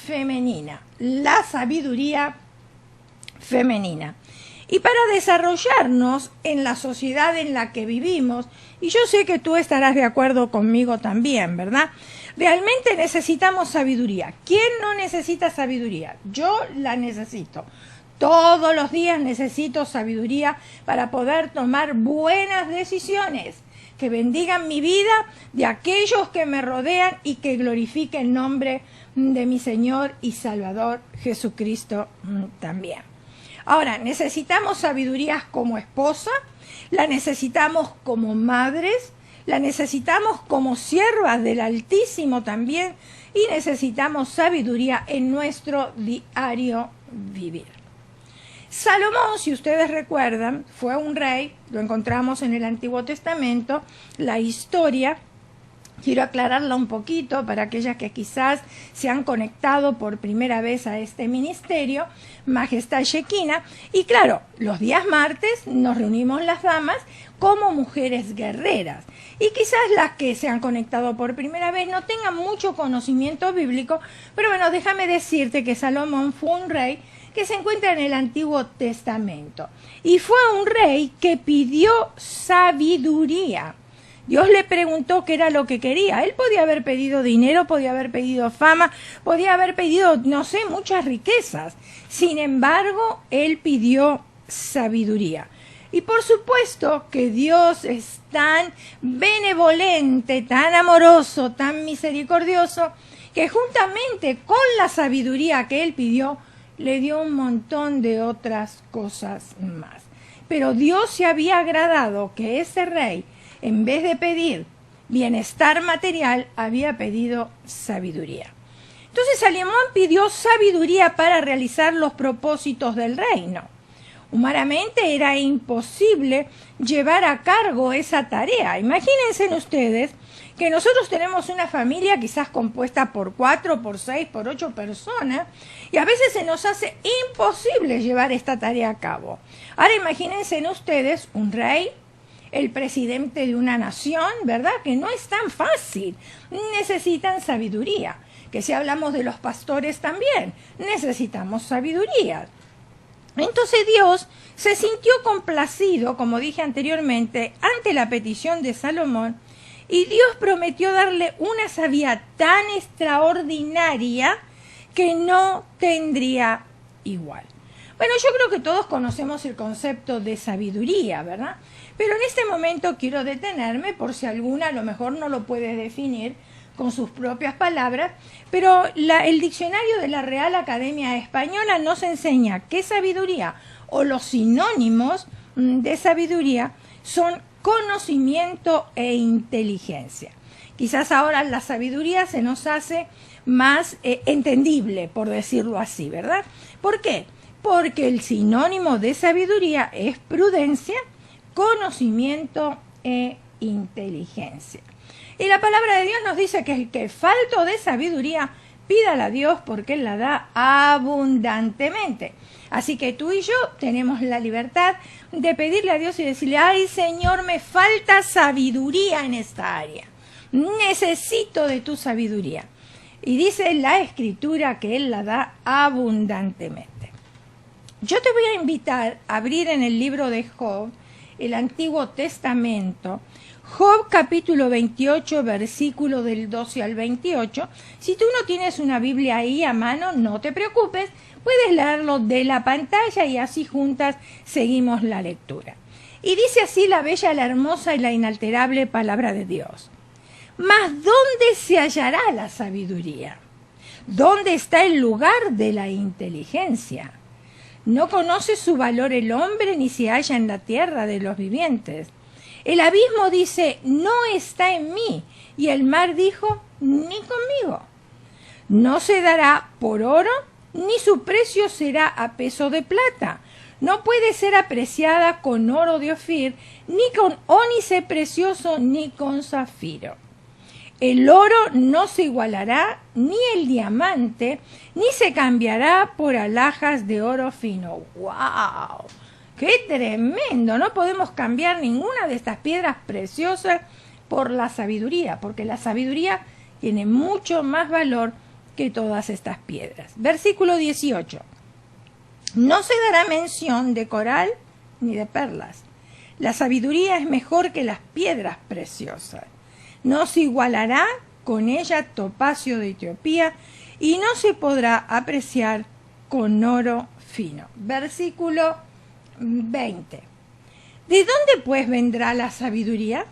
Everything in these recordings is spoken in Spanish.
femenina, la sabiduría femenina. Y para desarrollarnos en la sociedad en la que vivimos, y yo sé que tú estarás de acuerdo conmigo también, ¿verdad? Realmente necesitamos sabiduría. ¿Quién no necesita sabiduría? Yo la necesito. Todos los días necesito sabiduría para poder tomar buenas decisiones que bendigan mi vida, de aquellos que me rodean y que glorifiquen el nombre de mi Señor y Salvador Jesucristo también. Ahora, necesitamos sabiduría como esposa, la necesitamos como madres, la necesitamos como siervas del Altísimo también, y necesitamos sabiduría en nuestro diario vivir. Salomón, si ustedes recuerdan, fue un rey, lo encontramos en el Antiguo Testamento, la historia. Quiero aclararla un poquito para aquellas que quizás se han conectado por primera vez a este ministerio, Majestad Shekinah. Y claro, los días martes nos reunimos las damas como mujeres guerreras. Y quizás las que se han conectado por primera vez no tengan mucho conocimiento bíblico, pero bueno, déjame decirte que Salomón fue un rey que se encuentra en el Antiguo Testamento. Y fue un rey que pidió sabiduría. Dios le preguntó qué era lo que quería. Él podía haber pedido dinero, podía haber pedido fama, podía haber pedido, no sé, muchas riquezas. Sin embargo, él pidió sabiduría. Y por supuesto que Dios es tan benevolente, tan amoroso, tan misericordioso, que juntamente con la sabiduría que él pidió, le dio un montón de otras cosas más. Pero Dios se había agradado que ese rey, en vez de pedir bienestar material, había pedido sabiduría. Entonces Salomón pidió sabiduría para realizar los propósitos del reino. Humanamente era imposible llevar a cargo esa tarea. Imagínense ustedes que nosotros tenemos una familia quizás compuesta por 4, por 6, por 8 personas, y a veces se nos hace imposible llevar esta tarea a cabo. Ahora imagínense ustedes un rey, el presidente de una nación, ¿verdad? Que no es tan fácil. Necesitan sabiduría. Que si hablamos de los pastores también, necesitamos sabiduría. Entonces Dios se sintió complacido, como dije anteriormente, ante la petición de Salomón, y Dios prometió darle una sabiduría tan extraordinaria que no tendría igual. Bueno, yo creo que todos conocemos el concepto de sabiduría, ¿verdad? Pero en este momento quiero detenerme, por si alguna a lo mejor no lo puede definir con sus propias palabras, pero el diccionario de la Real Academia Española nos enseña que sabiduría o los sinónimos de sabiduría son conocimiento e inteligencia. Quizás ahora la sabiduría se nos hace más entendible, por decirlo así, ¿verdad? ¿Por qué? Porque el sinónimo de sabiduría es prudencia, conocimiento e inteligencia. Y la palabra de Dios nos dice que el que falto de sabiduría, pídala a Dios porque Él la da abundantemente. Así que tú y yo tenemos la libertad de pedirle a Dios y decirle, ay Señor, me falta sabiduría en esta área. Necesito de tu sabiduría. Y dice la Escritura que Él la da abundantemente. Yo te voy a invitar a abrir en el libro de Job, el Antiguo Testamento, Job capítulo 28, versículo del 12 al 28. Si tú no tienes una Biblia ahí a mano, no te preocupes, puedes leerlo de la pantalla y así juntas seguimos la lectura. Y dice así la bella, la hermosa y la inalterable palabra de Dios. Mas ¿dónde se hallará la sabiduría? ¿Dónde está el lugar de la inteligencia? No conoce su valor el hombre, ni se halla en la tierra de los vivientes. El abismo dice, no está en mí, y el mar dijo, ni conmigo. No se dará por oro, ni su precio será a peso de plata. No puede ser apreciada con oro de Ofir, ni con ónice precioso, ni con zafiro. El oro no se igualará, ni el diamante, ni se cambiará por alhajas de oro fino. ¡Wow! ¡Qué tremendo! No podemos cambiar ninguna de estas piedras preciosas por la sabiduría, porque la sabiduría tiene mucho más valor que todas estas piedras. Versículo 18. No se dará mención de coral ni de perlas. La sabiduría es mejor que las piedras preciosas. No se igualará con ella topacio de Etiopía y no se podrá apreciar con oro fino. Versículo 20. ¿De dónde pues vendrá la sabiduría?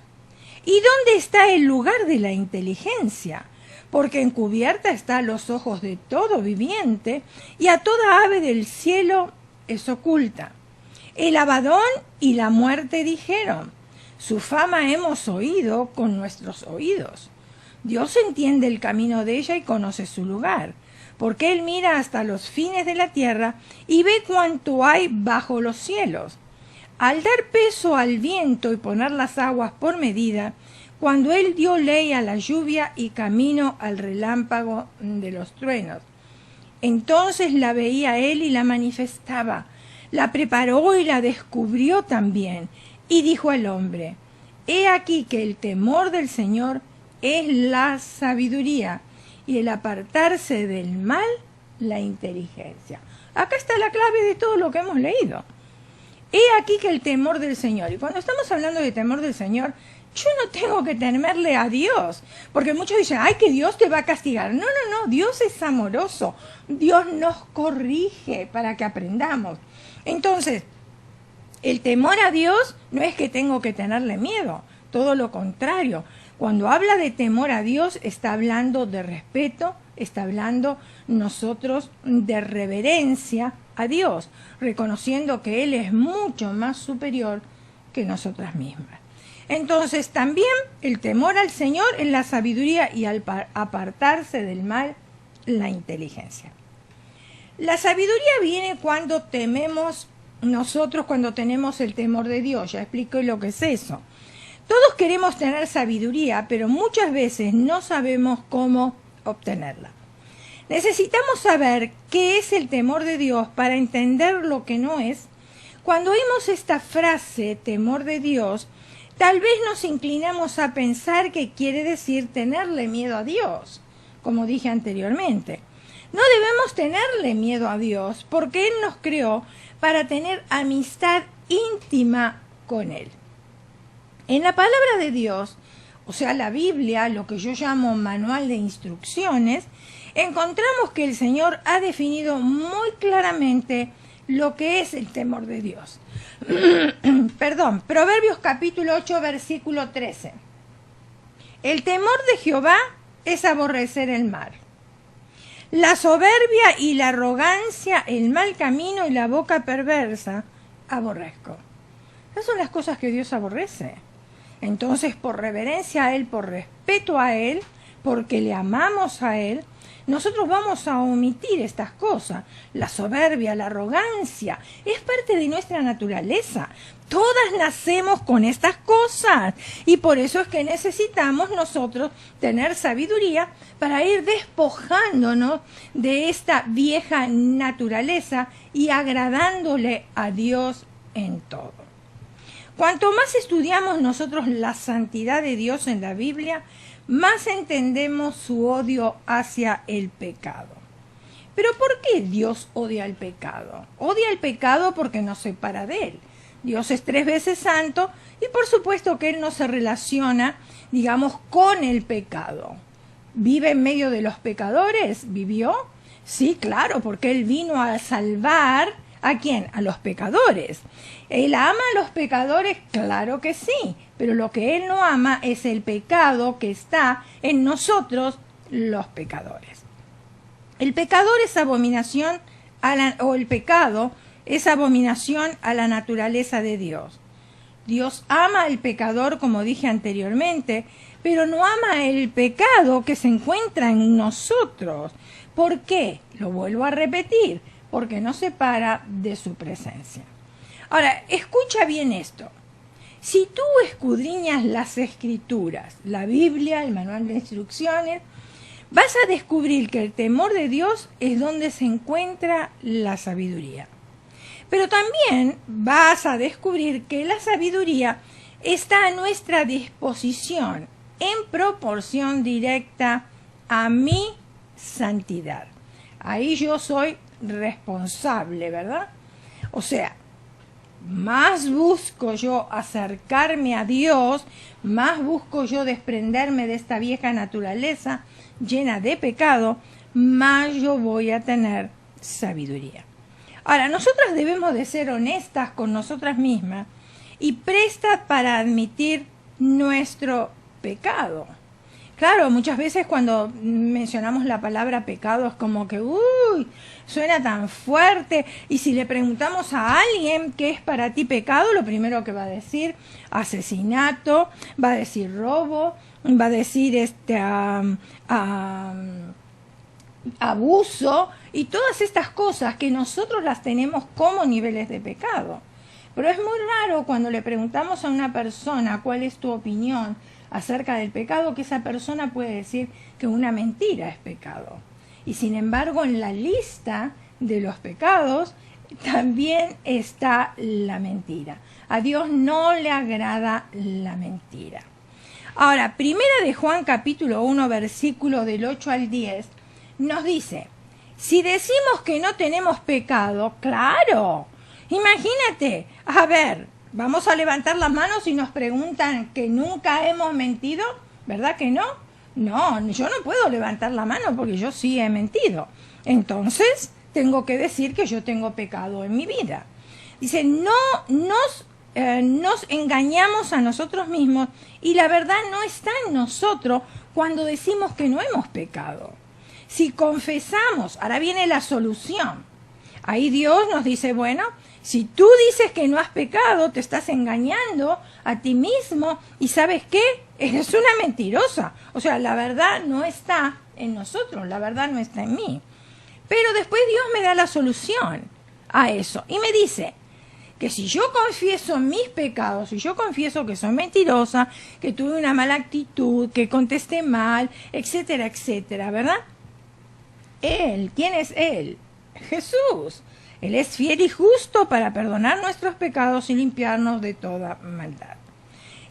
¿Y dónde está el lugar de la inteligencia? Porque encubierta está a los ojos de todo viviente y a toda ave del cielo es oculta. El Abadón y la muerte dijeron, su fama hemos oído con nuestros oídos. Dios entiende el camino de ella y conoce su lugar, porque Él mira hasta los fines de la tierra y ve cuánto hay bajo los cielos. Al dar peso al viento y poner las aguas por medida, cuando Él dio ley a la lluvia y camino al relámpago de los truenos. Entonces la veía Él y la manifestaba, la preparó y la descubrió también, y dijo al hombre, he aquí que el temor del Señor es la sabiduría, y el apartarse del mal, la inteligencia. Acá está la clave de todo lo que hemos leído. He aquí que el temor del Señor, y cuando estamos hablando de temor del Señor, yo no tengo que temerle a Dios, porque muchos dicen, ay, que Dios te va a castigar. No, no, no, Dios es amoroso, Dios nos corrige para que aprendamos. Entonces, el temor a Dios no es que tengo que tenerle miedo, todo lo contrario. Cuando habla de temor a Dios, está hablando de respeto, está hablando nosotros de reverencia a Dios, reconociendo que Él es mucho más superior que nosotras mismas. Entonces también el temor al Señor es la sabiduría y al apartarse del mal, la inteligencia. La sabiduría viene cuando tememos nosotros, cuando tenemos el temor de Dios. Ya expliqué lo que es eso. Todos queremos tener sabiduría, pero muchas veces no sabemos cómo obtenerla. Necesitamos saber qué es el temor de Dios para entender lo que no es. Cuando oímos esta frase, temor de Dios, tal vez nos inclinamos a pensar que quiere decir tenerle miedo a Dios, como dije anteriormente. No debemos tenerle miedo a Dios porque Él nos creó para tener amistad íntima con Él. En la palabra de Dios, o sea, la Biblia, lo que yo llamo manual de instrucciones, encontramos que el Señor ha definido muy claramente lo que es el temor de Dios. Perdón, Proverbios capítulo 8, versículo 13. El temor de Jehová es aborrecer el mal. La soberbia y la arrogancia, el mal camino y la boca perversa, aborrezco. Esas son las cosas que Dios aborrece. Entonces, por reverencia a Él, por respeto a Él, porque le amamos a Él, nosotros vamos a omitir estas cosas. La soberbia, la arrogancia, es parte de nuestra naturaleza. Todas nacemos con estas cosas y por eso es que necesitamos nosotros tener sabiduría para ir despojándonos de esta vieja naturaleza y agradándole a Dios en todo. Cuanto más estudiamos nosotros la santidad de Dios en la Biblia, más entendemos su odio hacia el pecado. Pero ¿por qué Dios odia el pecado? Odia el pecado porque nos separa de Él. Dios es 3 veces santo y por supuesto que Él no se relaciona, digamos, con el pecado. ¿Vive en medio de los pecadores? ¿Vivió? Sí, claro, porque Él vino a salvar ¿a quién? A los pecadores. ¿Él ama a los pecadores? Claro que sí, pero lo que Él no ama es el pecado que está en nosotros, los pecadores. El pecador es abominación el pecado es abominación a la naturaleza de Dios. Dios ama al pecador, como dije anteriormente, pero no ama el pecado que se encuentra en nosotros. ¿Por qué? Lo vuelvo a repetir, porque nos separa de su presencia. Ahora, escucha bien esto. Si tú escudriñas las Escrituras, la Biblia, el manual de instrucciones, vas a descubrir que el temor de Dios es donde se encuentra la sabiduría. Pero también vas a descubrir que la sabiduría está a nuestra disposición en proporción directa a mí santidad. Ahí yo soy responsable, ¿verdad? O sea, más busco yo acercarme a Dios, más busco yo desprenderme de esta vieja naturaleza llena de pecado, más yo voy a tener sabiduría. Ahora, nosotras debemos de ser honestas con nosotras mismas y prestas para admitir nuestro pecado. Claro, muchas veces cuando mencionamos la palabra pecado es como que, uy, suena tan fuerte. Y si le preguntamos a alguien qué es para ti pecado, lo primero que va a decir asesinato, va a decir robo, va a decir abuso y todas estas cosas que nosotros las tenemos como niveles de pecado. Pero es muy raro cuando le preguntamos a una persona cuál es tu opinión acerca del pecado, que esa persona puede decir que una mentira es pecado. Y sin embargo, en la lista de los pecados también está la mentira. A Dios no le agrada la mentira. Ahora, primera de Juan capítulo 1, versículo del 8 al 10, nos dice, si decimos que no tenemos pecado, claro, imagínate, a ver, vamos a levantar las manos y nos preguntan que nunca hemos mentido, ¿verdad que no? No, yo no puedo levantar la mano porque yo sí he mentido. Entonces, tengo que decir que yo tengo pecado en mi vida. Dice, no nos engañamos a nosotros mismos y la verdad no está en nosotros cuando decimos que no hemos pecado. Si confesamos, ahora viene la solución. Ahí Dios nos dice, bueno, si tú dices que no has pecado, te estás engañando a ti mismo y ¿sabes qué? Eres una mentirosa. O sea, la verdad no está en nosotros, la verdad no está en mí. Pero después Dios me da la solución a eso y me dice que si yo confieso mis pecados, si yo confieso que soy mentirosa, que tuve una mala actitud, que contesté mal, etcétera, etcétera, ¿verdad? Él, ¿quién es Él? Jesús. Él es fiel y justo para perdonar nuestros pecados y limpiarnos de toda maldad.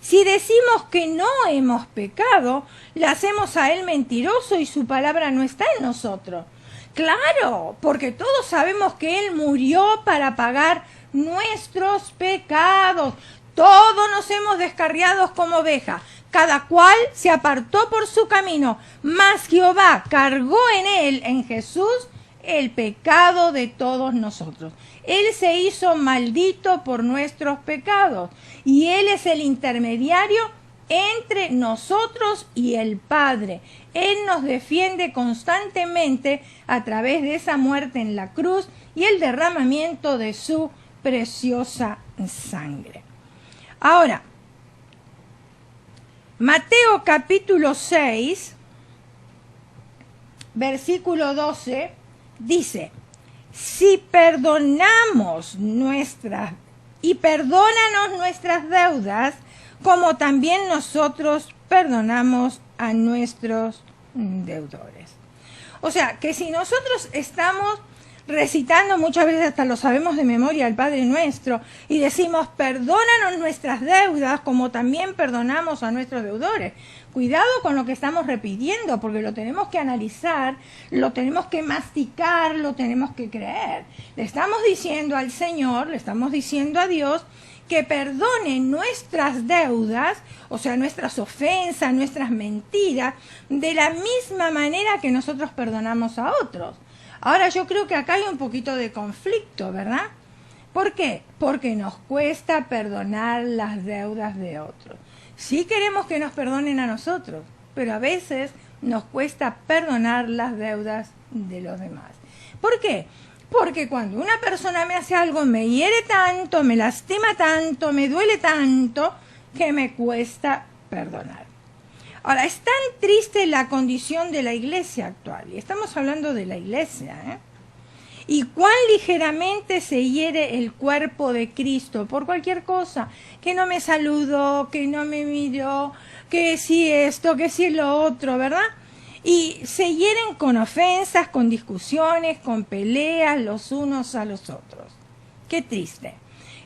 Si decimos que no hemos pecado, le hacemos a Él mentiroso y su palabra no está en nosotros. Claro, porque todos sabemos que Él murió para pagar nuestros pecados. Todos nos hemos descarriado como ovejas. Cada cual se apartó por su camino, mas Jehová cargó en Él, en Jesús, el pecado de todos nosotros. Él se hizo maldito por nuestros pecados y Él es el intermediario entre nosotros y el Padre. Él nos defiende constantemente a través de esa muerte en la cruz y el derramamiento de su preciosa sangre. Ahora, Mateo capítulo 6, versículo 12, dice, si perdonamos perdónanos nuestras deudas, como también nosotros perdonamos a nuestros deudores. O sea, que si nosotros estamos recitando, muchas veces hasta lo sabemos de memoria, el Padre Nuestro, y decimos, perdónanos nuestras deudas, como también perdonamos a nuestros deudores. Cuidado con lo que estamos repitiendo, porque lo tenemos que analizar, lo tenemos que masticar, lo tenemos que creer. Le estamos diciendo al Señor, le estamos diciendo a Dios, que perdone nuestras deudas, o sea, nuestras ofensas, nuestras mentiras, de la misma manera que nosotros perdonamos a otros. Ahora yo creo que acá hay un poquito de conflicto, ¿verdad? ¿Por qué? Porque nos cuesta perdonar las deudas de otros. Sí queremos que nos perdonen a nosotros, pero a veces nos cuesta perdonar las deudas de los demás. ¿Por qué? Porque cuando una persona me hace algo, me hiere tanto, me lastima tanto, me duele tanto, que me cuesta perdonar. Ahora, es tan triste la condición de la iglesia actual, y estamos hablando de la iglesia, y cuán ligeramente se hiere el cuerpo de Cristo por cualquier cosa, que no me saludó, que no me miró, que sí esto, que sí lo otro, ¿verdad? Y se hieren con ofensas, con discusiones, con peleas los unos a los otros. Qué triste.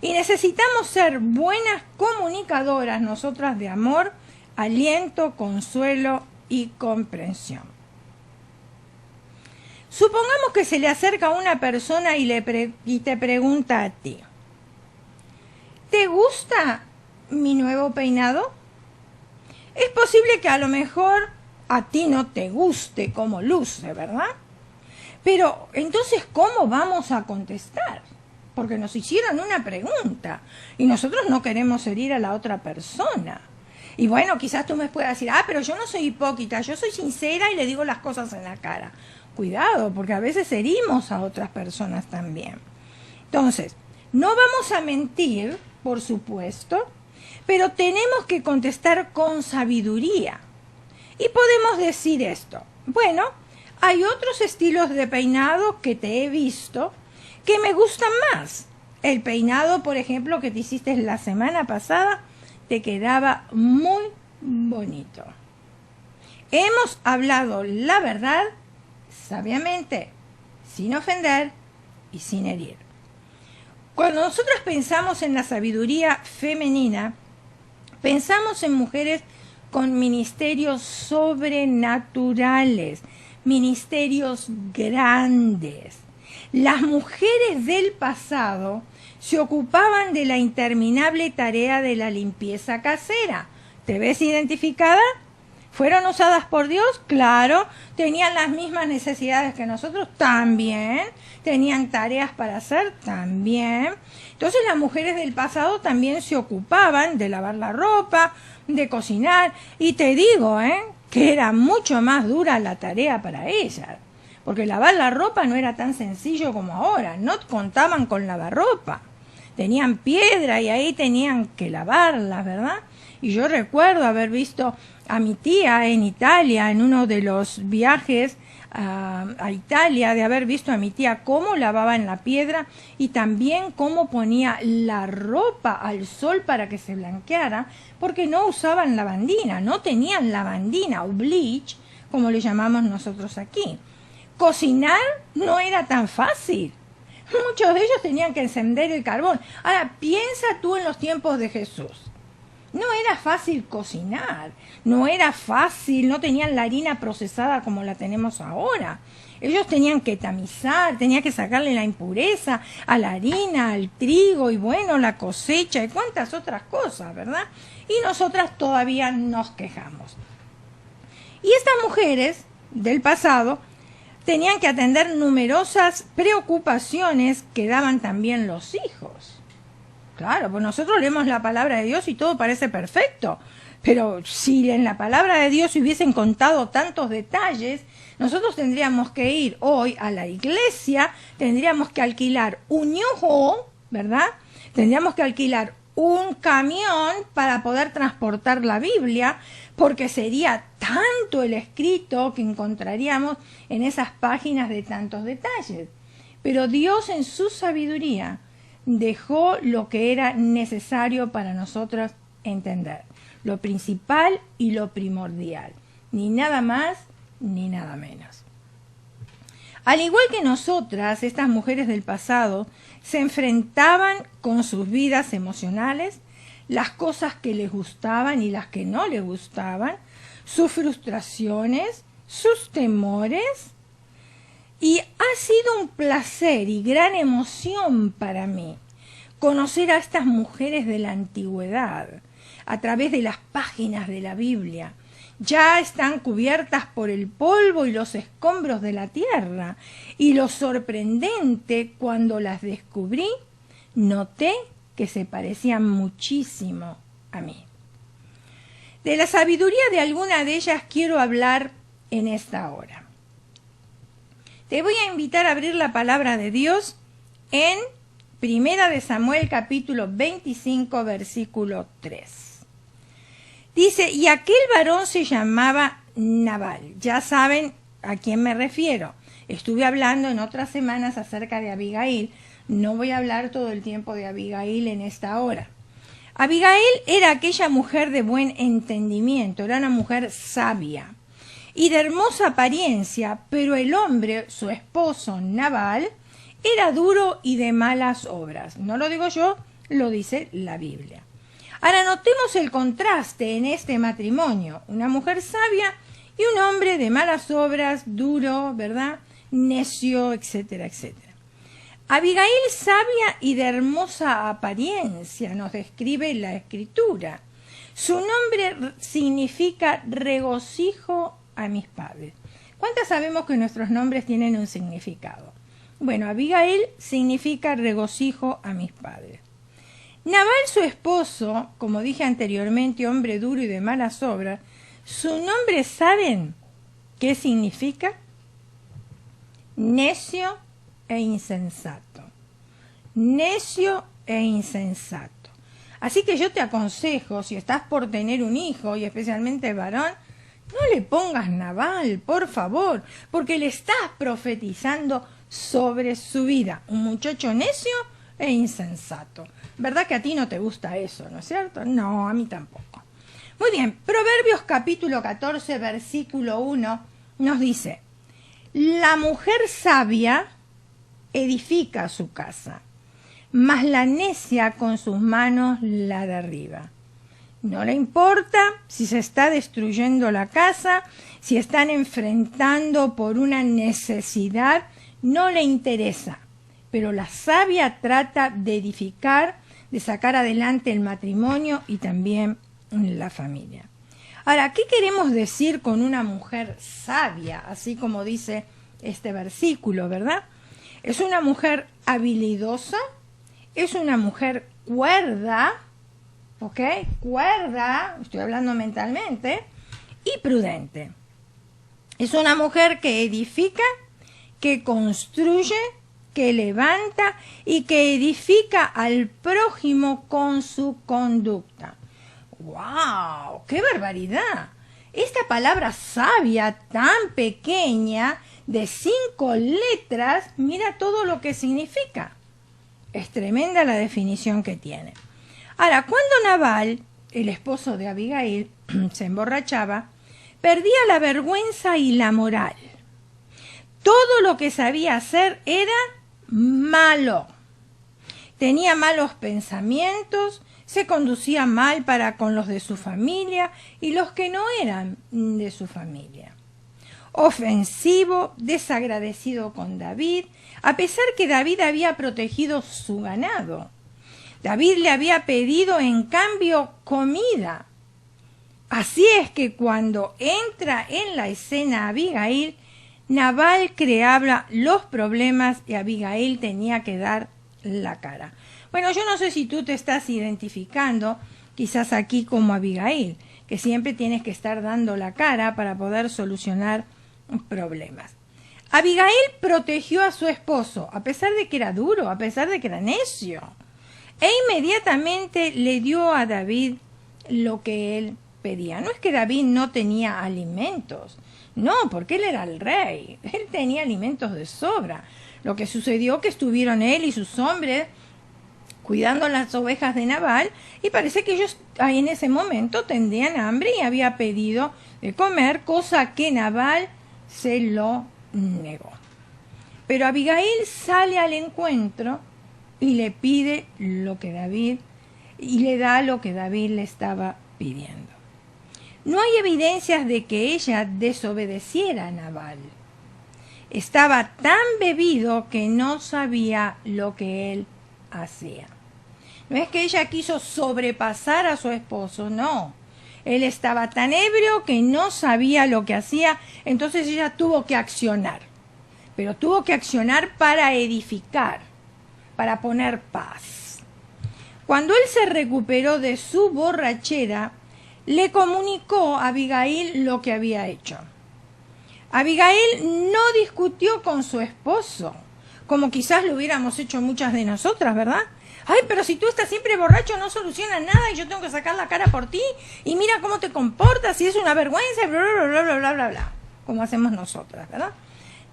Y necesitamos ser buenas comunicadoras nosotras de amor, aliento, consuelo y comprensión. Supongamos que se le acerca una persona y te pregunta a ti, ¿te gusta mi nuevo peinado? Es posible que a lo mejor a ti no te guste cómo luce, ¿verdad? Pero entonces, ¿cómo vamos a contestar? Porque nos hicieron una pregunta y nosotros no queremos herir a la otra persona. Y bueno, quizás tú me puedas decir, pero yo no soy hipócrita, yo soy sincera y le digo las cosas en la cara. Cuidado, porque a veces herimos a otras personas también. Entonces, no vamos a mentir, por supuesto, pero tenemos que contestar con sabiduría. Y podemos decir esto. Bueno, hay otros estilos de peinado que te he visto que me gustan más. El peinado, por ejemplo, que te hiciste la semana pasada, te quedaba muy bonito. Hemos hablado la verdad sabiamente, sin ofender y sin herir. Cuando nosotros pensamos en la sabiduría femenina, pensamos en mujeres con ministerios sobrenaturales, ministerios grandes. Las mujeres del pasado se ocupaban de la interminable tarea de la limpieza casera. ¿Te ves identificada? ¿Fueron usadas por Dios? Claro. ¿Tenían las mismas necesidades que nosotros? También. ¿Tenían tareas para hacer? También. Entonces las mujeres del pasado también se ocupaban de lavar la ropa, de cocinar. Y te digo, que era mucho más dura la tarea para ellas. Porque lavar la ropa no era tan sencillo como ahora. No contaban con lavarropa. Tenían piedra y ahí tenían que lavarlas, ¿verdad? Y yo recuerdo haber visto a mi tía en Italia, en uno de los viajes a Italia, de haber visto a mi tía cómo lavaba en la piedra y también cómo ponía la ropa al sol para que se blanqueara, porque no usaban lavandina, no tenían lavandina o bleach, como le llamamos nosotros aquí. Cocinar no era tan fácil. Muchos de ellos tenían que encender el carbón. Ahora, piensa tú en los tiempos de Jesús. No era fácil cocinar, no era fácil, no tenían la harina procesada como la tenemos ahora. Ellos tenían que tamizar, tenían que sacarle la impureza a la harina, al trigo y bueno, la cosecha y cuántas otras cosas, ¿verdad? Y nosotras todavía nos quejamos. Y estas mujeres del pasado tenían que atender numerosas preocupaciones que daban también los hijos. Claro, pues nosotros leemos la palabra de Dios y todo parece perfecto, pero si en la palabra de Dios hubiesen contado tantos detalles, nosotros tendríamos que ir hoy a la iglesia, tendríamos que alquilar un ñojo, ¿verdad? Tendríamos que alquilar un camión para poder transportar la Biblia, porque sería tanto el escrito que encontraríamos en esas páginas de tantos detalles. Pero Dios en su sabiduría dejó lo que era necesario para nosotros entender, lo principal y lo primordial, ni nada más ni nada menos. Al igual que nosotras, estas mujeres del pasado se enfrentaban con sus vidas emocionales, las cosas que les gustaban y las que no les gustaban, sus frustraciones, sus temores. Y ha sido un placer y gran emoción para mí conocer a estas mujeres de la antigüedad a través de las páginas de la Biblia. Ya están cubiertas por el polvo y los escombros de la tierra. Y lo sorprendente, cuando las descubrí, noté que se parecían muchísimo a mí. De la sabiduría de alguna de ellas quiero hablar en esta hora. Te voy a invitar a abrir la palabra de Dios en Primera de Samuel capítulo 25 versículo 3. Dice, y aquel varón se llamaba Nabal. Ya saben a quién me refiero. Estuve hablando en otras semanas acerca de Abigail. No voy a hablar todo el tiempo de Abigail en esta hora. Abigail era aquella mujer de buen entendimiento, era una mujer sabia y de hermosa apariencia, pero el hombre, su esposo Nabal, era duro y de malas obras. No lo digo yo, lo dice la Biblia. Ahora notemos el contraste en este matrimonio, una mujer sabia y un hombre de malas obras, duro, ¿verdad? necio, etcétera, etcétera. Abigail, sabia y de hermosa apariencia, nos describe la Escritura. Su nombre significa regocijo a mis padres. ¿Cuántas sabemos que nuestros nombres tienen un significado? Bueno, Abigail significa regocijo a mis padres. Nabal, su esposo, como dije anteriormente, hombre duro y de malas obras, su nombre, ¿saben qué significa? Necio e insensato. Necio e insensato. Así que yo te aconsejo, si estás por tener un hijo, y especialmente varón, no le pongas Nabal, por favor, porque le estás profetizando sobre su vida. Un muchacho necio e insensato. ¿Verdad que a ti no te gusta eso, no es cierto? No, a mí tampoco. Muy bien, Proverbios capítulo 14, versículo 1 nos dice: la mujer sabia edifica su casa, mas la necia con sus manos la derriba. No le importa si se está destruyendo la casa, si están enfrentando por una necesidad, no le interesa. Pero la sabia trata de edificar, de sacar adelante el matrimonio y también la familia. Ahora, ¿qué queremos decir con una mujer sabia? Así como dice este versículo, ¿verdad? Es una mujer habilidosa, es una mujer cuerda, ¿ok? Cuerda, estoy hablando mentalmente, y prudente. Es una mujer que edifica, que construye, que levanta y que edifica al prójimo con su conducta. ¡Wow! ¡Qué barbaridad! Esta palabra sabia tan pequeña, de 5 letras, mira todo lo que significa. Es tremenda la definición que tiene. Ahora, cuando Nabal, el esposo de Abigail, se emborrachaba, perdía la vergüenza y la moral. Todo lo que sabía hacer era malo. Tenía malos pensamientos, se conducía mal para con los de su familia y los que no eran de su familia. Ofensivo, desagradecido con David, a pesar que David había protegido su ganado. David le había pedido en cambio comida. Así es que cuando entra en la escena Abigail, Nabal creaba los problemas y Abigail tenía que dar la cara. Bueno, yo no sé si tú te estás identificando quizás aquí como Abigail, que siempre tienes que estar dando la cara para poder solucionar problemas. Abigail protegió a su esposo, a pesar de que era duro, a pesar de que era necio, e inmediatamente le dio a David lo que él pedía. No es que David no tenía alimentos, no, porque él era el rey, él tenía alimentos de sobra. Lo que sucedió que estuvieron él y sus hombres cuidando las ovejas de Nabal y parece que ellos ahí en ese momento tendrían hambre y había pedido de comer, cosa que Nabal se lo negó. Pero Abigail sale al encuentro y le pide lo que David, y le da lo que David le estaba pidiendo. No hay evidencias de que ella desobedeciera a Nabal. Estaba tan bebido que no sabía lo que él hacía. No es que ella quiso sobrepasar a su esposo, no. Él estaba tan ebrio que no sabía lo que hacía, entonces ella tuvo que accionar. Pero tuvo que accionar para edificar, para poner paz. Cuando él se recuperó de su borrachera, le comunicó a Abigail lo que había hecho. Abigail no discutió con su esposo, como quizás lo hubiéramos hecho muchas de nosotras, ¿verdad? Ay, pero si tú estás siempre borracho no soluciona nada y yo tengo que sacar la cara por ti y mira cómo te comportas y es una vergüenza y bla, bla, bla, bla, bla, bla, bla, como hacemos nosotras, ¿verdad?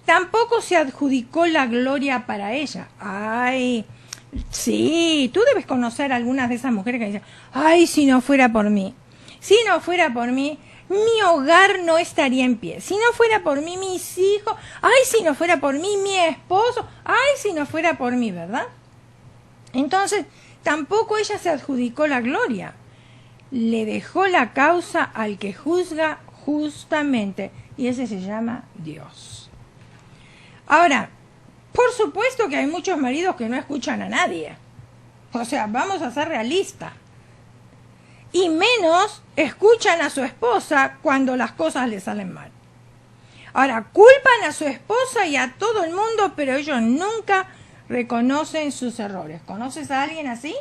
Tampoco se adjudicó la gloria para ella. Ay, sí, tú debes conocer a algunas de esas mujeres que dicen, ay, si no fuera por mí, si no fuera por mí, mi hogar no estaría en pie. Si no fuera por mí, mis hijos, ay, si no fuera por mí, mi esposo, ay, si no fuera por mí, ¿verdad? Entonces, tampoco ella se adjudicó la gloria. Le dejó la causa al que juzga justamente, y ese se llama Dios. Ahora, por supuesto que hay muchos maridos que no escuchan a nadie. O sea, vamos a ser realistas. Y menos escuchan a su esposa cuando las cosas le salen mal. Ahora, culpan a su esposa y a todo el mundo, pero ellos nunca reconocen sus errores. ¿Conoces a alguien así?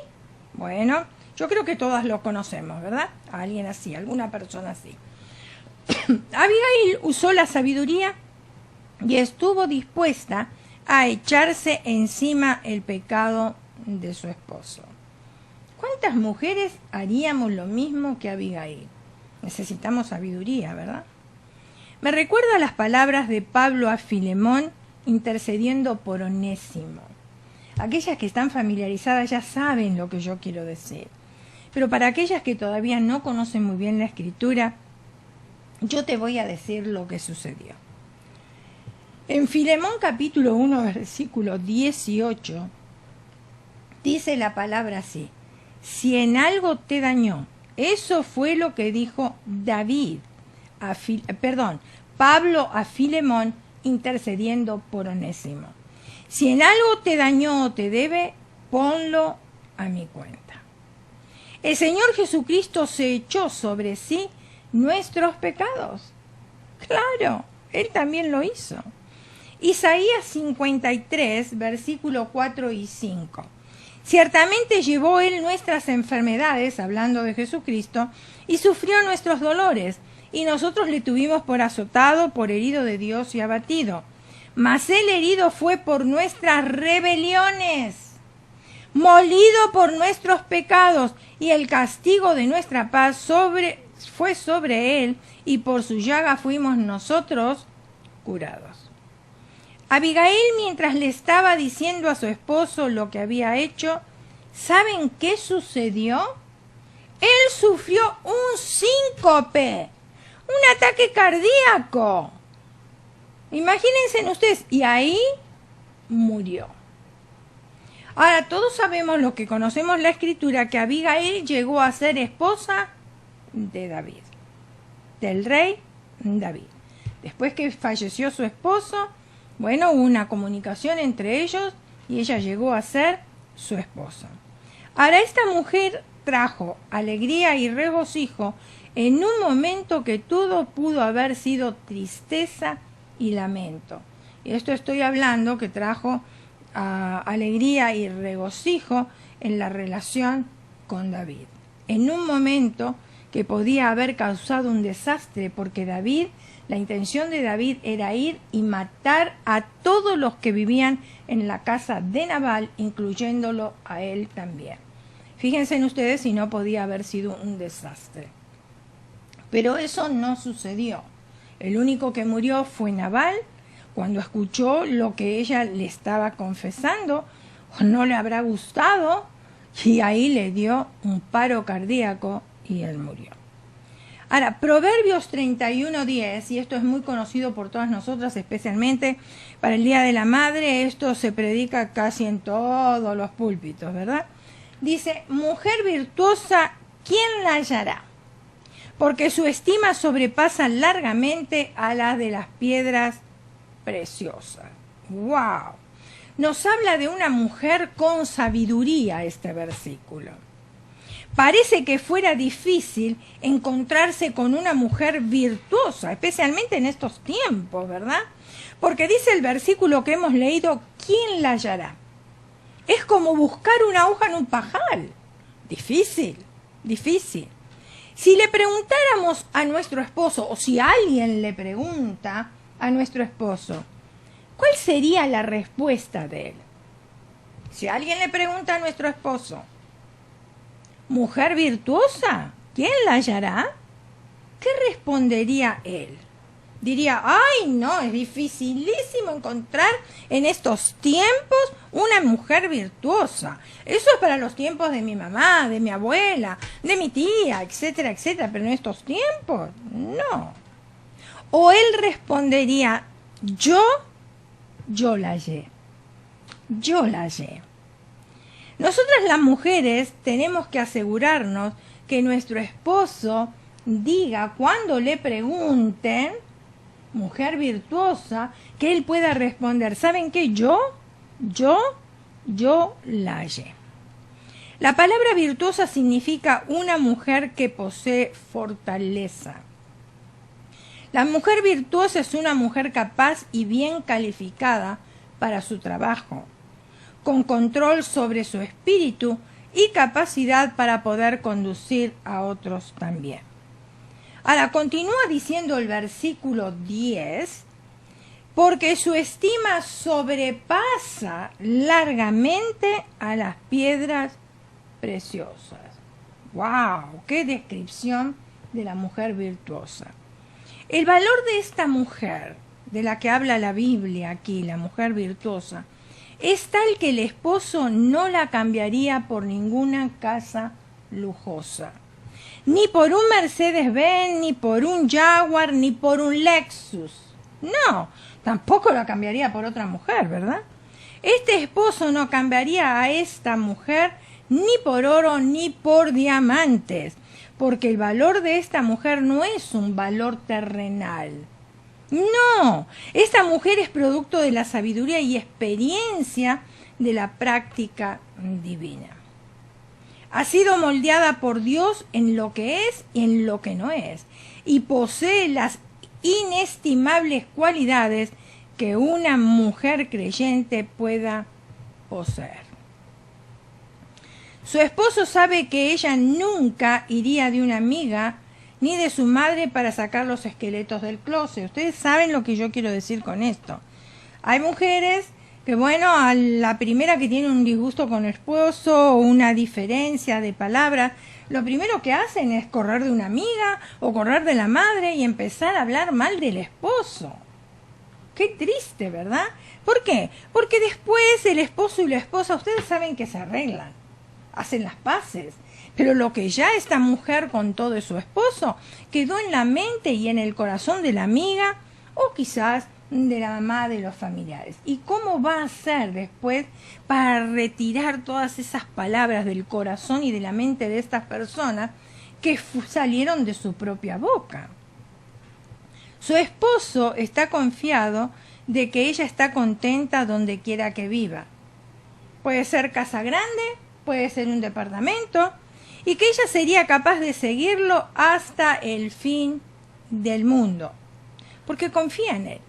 Bueno, yo creo que todas lo conocemos, ¿verdad? A alguien así, alguna persona así. Abigail usó la sabiduría y estuvo dispuesta a echarse encima el pecado de su esposo. ¿Cuántas mujeres haríamos lo mismo que Abigail? Necesitamos sabiduría, ¿verdad? Me recuerda las palabras de Pablo a Filemón intercediendo por Onésimo. Aquellas que están familiarizadas ya saben lo que yo quiero decir. Pero para aquellas que todavía no conocen muy bien la Escritura, yo te voy a decir lo que sucedió. En Filemón capítulo 1, versículo 18, dice la palabra así: si en algo te dañó, eso fue lo que dijo Pablo a Filemón intercediendo por Onésimo. Si en algo te dañó o te debe, ponlo a mi cuenta. El Señor Jesucristo se echó sobre sí nuestros pecados. Claro, Él también lo hizo. Isaías 53, versículos 4 y 5. Ciertamente llevó Él nuestras enfermedades, hablando de Jesucristo, y sufrió nuestros dolores, y nosotros le tuvimos por azotado, por herido de Dios y abatido. Mas Él herido fue por nuestras rebeliones, molido por nuestros pecados, y el castigo de nuestra paz fue sobre Él, y por su llaga fuimos nosotros curados. Abigail, mientras le estaba diciendo a su esposo lo que había hecho, ¿saben qué sucedió? Él sufrió un síncope, un ataque cardíaco. Imagínense ustedes, y ahí murió. Ahora, todos sabemos, los que conocemos la Escritura, que Abigail llegó a ser esposa de David, del rey David. Después que falleció su esposo, bueno, hubo una comunicación entre ellos y ella llegó a ser su esposa. Ahora, esta mujer trajo alegría y regocijo en un momento que todo pudo haber sido tristeza y lamento. Y esto estoy hablando que trajo alegría y regocijo en la relación con David. En un momento que podía haber causado un desastre, porque la intención de David era ir y matar a todos los que vivían en la casa de Nabal, incluyéndolo a él también. Fíjense en ustedes si no podía haber sido un desastre. Pero eso no sucedió. El único que murió fue Nabal, cuando escuchó lo que ella le estaba confesando, o no le habrá gustado, y ahí le dio un paro cardíaco y él murió. Ahora, Proverbios 31:10, y esto es muy conocido por todas nosotras, especialmente para el Día de la Madre, esto se predica casi en todos los púlpitos, ¿verdad? Dice: mujer virtuosa, ¿quién la hallará? Porque su estima sobrepasa largamente a la de las piedras preciosas. ¡Wow! Nos habla de una mujer con sabiduría este versículo. Parece que fuera difícil encontrarse con una mujer virtuosa, especialmente en estos tiempos, ¿verdad? Porque dice el versículo que hemos leído: ¿quién la hallará? Es como buscar una aguja en un pajal. Difícil, difícil. Si le preguntáramos a nuestro esposo, o si alguien le pregunta a nuestro esposo, ¿cuál sería la respuesta de él? Si alguien le pregunta a nuestro esposo, ¿mujer virtuosa? ¿Quién la hallará? ¿Qué respondería él? Diría: ay, no, es dificilísimo encontrar en estos tiempos una mujer virtuosa. Eso es para los tiempos de mi mamá, de mi abuela, de mi tía, etcétera, etcétera. Pero en estos tiempos, no. O él respondería: yo la hallé. Yo la hallé. Nosotras las mujeres tenemos que asegurarnos que nuestro esposo diga, cuando le pregunten, mujer virtuosa, que él pueda responder, ¿saben qué? Yo la hallé. La palabra virtuosa significa una mujer que posee fortaleza. La mujer virtuosa es una mujer capaz y bien calificada para su trabajo, con control sobre su espíritu y capacidad para poder conducir a otros también. Ahora, continúa diciendo el versículo 10, porque su estima sobrepasa largamente a las piedras preciosas. ¡Wow! ¡Qué descripción de la mujer virtuosa! El valor de esta mujer, de la que habla la Biblia aquí, la mujer virtuosa, es tal que el esposo no la cambiaría por ninguna casa lujosa, ni por un Mercedes-Benz, ni por un Jaguar, ni por un Lexus. No, tampoco la cambiaría por otra mujer, ¿verdad? Este esposo no cambiaría a esta mujer ni por oro ni por diamantes, porque el valor de esta mujer no es un valor terrenal. No, esta mujer es producto de la sabiduría y experiencia de la práctica divina. Ha sido moldeada por Dios en lo que es y en lo que no es, y posee las inestimables cualidades que una mujer creyente pueda poseer. Su esposo sabe que ella nunca iría de una amiga ni de su madre para sacar los esqueletos del closet. Ustedes saben lo que yo quiero decir con esto. Hay mujeres que, bueno, a la primera que tiene un disgusto con el esposo o una diferencia de palabras, lo primero que hacen es correr de una amiga o correr de la madre y empezar a hablar mal del esposo. Qué triste, ¿verdad? ¿Por qué? Porque después el esposo y la esposa, ustedes saben que se arreglan, hacen las paces. Pero lo que ya esta mujer contó de su esposo quedó en la mente y en el corazón de la amiga o quizás de la mamá de los familiares. ¿Y cómo va a ser después para retirar todas esas palabras del corazón y de la mente de estas personas que salieron de su propia boca? Su esposo está confiado de que ella está contenta donde quiera que viva. Puede ser casa grande, puede ser un departamento, y que ella sería capaz de seguirlo hasta el fin del mundo, porque confía en él.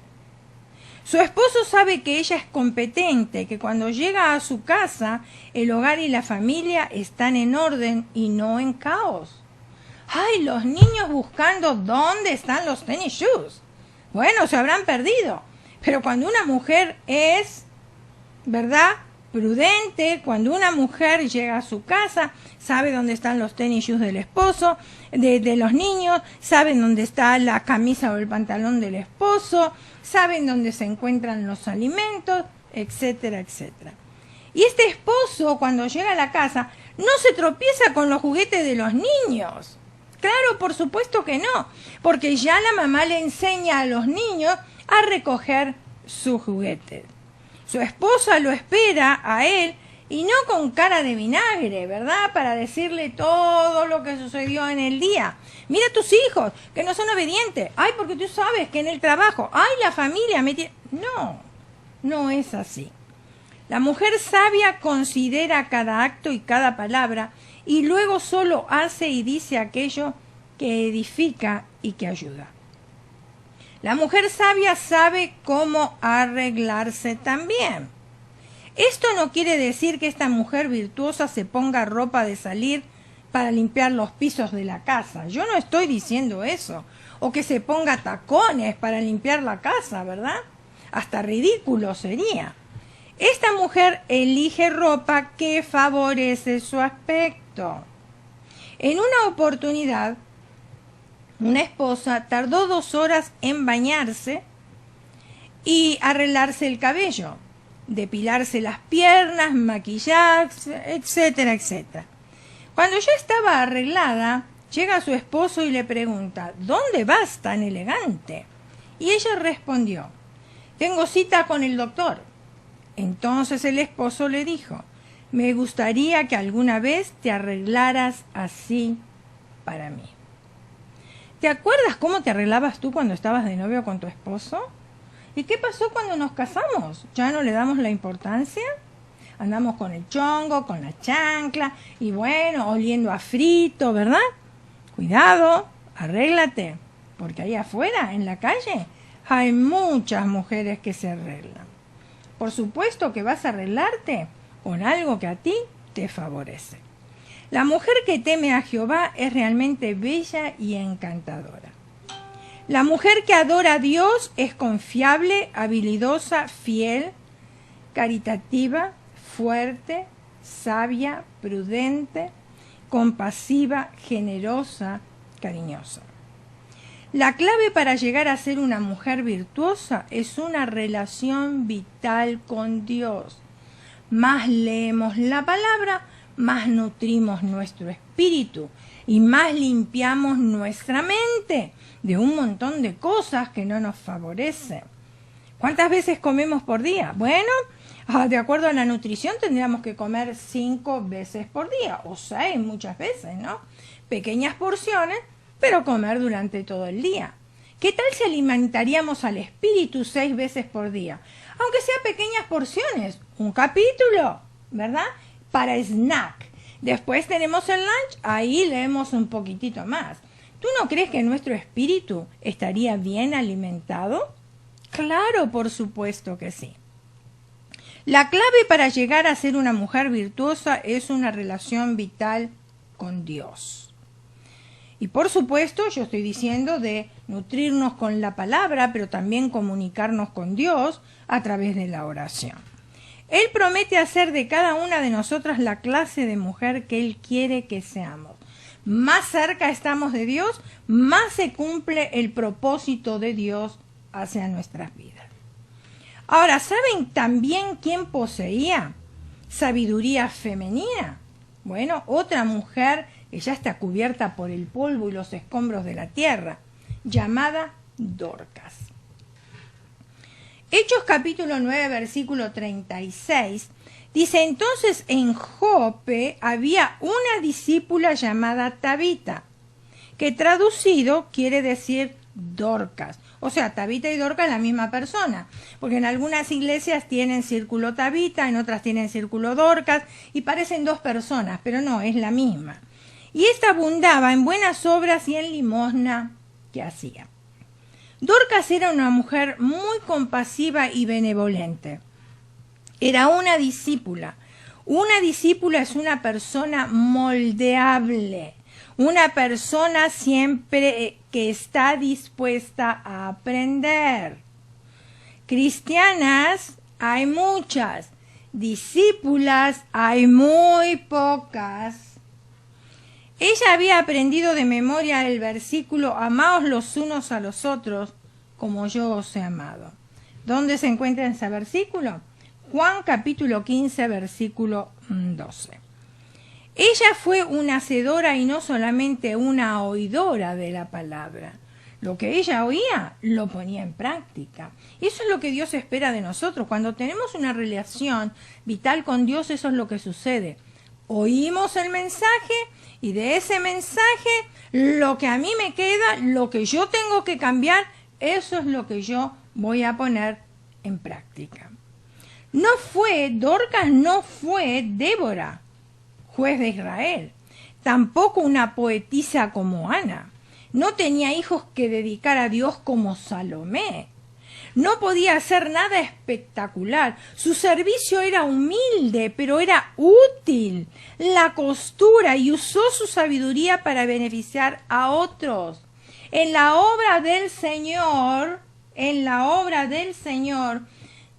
Su esposo sabe que ella es competente, que cuando llega a su casa, el hogar y la familia están en orden y no en caos. ¡Ay, los niños buscando dónde están los tennis shoes! Bueno, se habrán perdido, pero cuando una mujer es, ¿verdad?, prudente, cuando una mujer llega a su casa, sabe dónde están los tenis shoes del esposo, de los niños, saben dónde está la camisa o el pantalón del esposo, saben dónde se encuentran los alimentos, etcétera, etcétera. Y este esposo, cuando llega a la casa, no se tropieza con los juguetes de los niños. Claro, por supuesto que no, porque ya la mamá le enseña a los niños a recoger sus juguetes. Su esposa lo espera a él y no con cara de vinagre, ¿verdad? Para decirle todo lo que sucedió en el día. Mira a tus hijos, que no son obedientes. Ay, porque tú sabes que en el trabajo, ay, la familia me tiene... No, no es así. La mujer sabia considera cada acto y cada palabra y luego solo hace y dice aquello que edifica y que ayuda. La mujer sabia sabe cómo arreglarse también. Esto no quiere decir que esta mujer virtuosa se ponga ropa de salir para limpiar los pisos de la casa. Yo no estoy diciendo eso. O que se ponga tacones para limpiar la casa, ¿verdad? Hasta ridículo sería. Esta mujer elige ropa que favorece su aspecto. En una oportunidad, una esposa tardó 2 horas en bañarse y arreglarse el cabello, depilarse las piernas, maquillarse, etcétera, etcétera. Cuando ya estaba arreglada, llega su esposo y le pregunta, ¿dónde vas tan elegante? Y ella respondió, tengo cita con el doctor. Entonces el esposo le dijo, me gustaría que alguna vez te arreglaras así para mí. ¿Te acuerdas cómo te arreglabas tú cuando estabas de novio con tu esposo? ¿Y qué pasó cuando nos casamos? ¿Ya no le damos la importancia? Andamos con el chongo, con la chancla y bueno, oliendo a frito, ¿verdad? Cuidado, arréglate, porque ahí afuera, en la calle, hay muchas mujeres que se arreglan. Por supuesto que vas a arreglarte con algo que a ti te favorece. La mujer que teme a Jehová es realmente bella y encantadora. La mujer que adora a Dios es confiable, habilidosa, fiel, caritativa, fuerte, sabia, prudente, compasiva, generosa, cariñosa. La clave para llegar a ser una mujer virtuosa es una relación vital con Dios. Más leemos la palabra, más nutrimos nuestro espíritu y más limpiamos nuestra mente de un montón de cosas que no nos favorecen. ¿Cuántas veces comemos por día? Bueno, de acuerdo a la nutrición tendríamos que comer 5 veces por día, o 6 muchas veces, ¿no? Pequeñas porciones, pero comer durante todo el día. ¿Qué tal si alimentaríamos al espíritu 6 veces por día? Aunque sea pequeñas porciones, un capítulo, ¿verdad? Para snack. Después tenemos el lunch, ahí leemos un poquitito más. ¿Tú no crees que nuestro espíritu estaría bien alimentado? Claro, por supuesto que sí. La clave para llegar a ser una mujer virtuosa es una relación vital con Dios. Y por supuesto, yo estoy diciendo de nutrirnos con la palabra, pero también comunicarnos con Dios a través de la oración. Él promete hacer de cada una de nosotras la clase de mujer que Él quiere que seamos. Más cerca estamos de Dios, más se cumple el propósito de Dios hacia nuestras vidas. Ahora, ¿saben también quién poseía sabiduría femenina? Bueno, otra mujer que ya está cubierta por el polvo y los escombros de la tierra, llamada Dorcas. Hechos capítulo 9, versículo 36, dice: entonces en Jope había una discípula llamada Tabita, que traducido quiere decir Dorcas. O sea, Tabita y Dorcas es la misma persona, porque en algunas iglesias tienen círculo Tabita, en otras tienen círculo Dorcas, y parecen 2 personas, pero no, es la misma. Y esta abundaba en buenas obras y en limosna que hacía. Dorcas era una mujer muy compasiva y benevolente. Era una discípula. Una discípula es una persona moldeable, una persona siempre que está dispuesta a aprender. Cristianas hay muchas, discípulas hay muy pocas. Ella había aprendido de memoria el versículo: amaos los unos a los otros como yo os he amado. ¿Dónde se encuentra ese versículo? Juan capítulo 15, versículo 12. Ella fue una hacedora y no solamente una oidora de la palabra. Lo que ella oía, lo ponía en práctica. Y eso es lo que Dios espera de nosotros. Cuando tenemos una relación vital con Dios, eso es lo que sucede. Oímos el mensaje y de ese mensaje, lo que a mí me queda, lo que yo tengo que cambiar, eso es lo que yo voy a poner en práctica. Dorcas no fue Débora, juez de Israel, tampoco una poetisa como Ana. No tenía hijos que dedicar a Dios como Salomé. No podía hacer nada espectacular. Su servicio era humilde, pero era útil. La costura, y usó su sabiduría para beneficiar a otros. En la obra del Señor,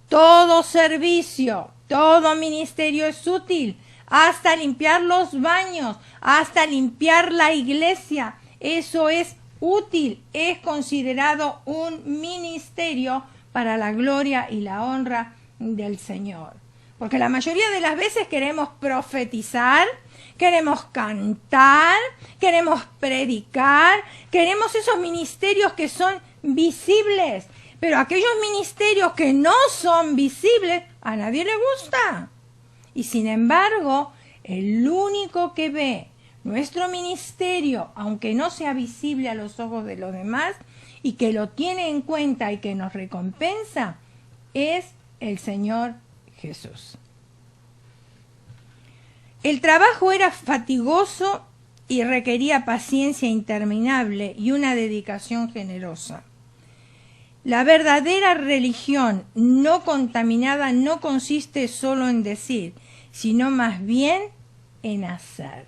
todo servicio, todo ministerio es útil. Hasta limpiar los baños, hasta limpiar la iglesia. Eso es útil, es considerado un ministerio para la gloria y la honra del Señor. Porque la mayoría de las veces queremos profetizar, queremos cantar, queremos predicar, queremos esos ministerios que son visibles. Pero aquellos ministerios que no son visibles, a nadie le gusta. Y sin embargo, el único que ve Nuestro ministerio, aunque no sea visible a los ojos de los demás y que lo tiene en cuenta y que nos recompensa, es el Señor Jesús. El trabajo era fatigoso y requería paciencia interminable y una dedicación generosa. La verdadera religión no contaminada no consiste solo en decir, sino más bien en hacer.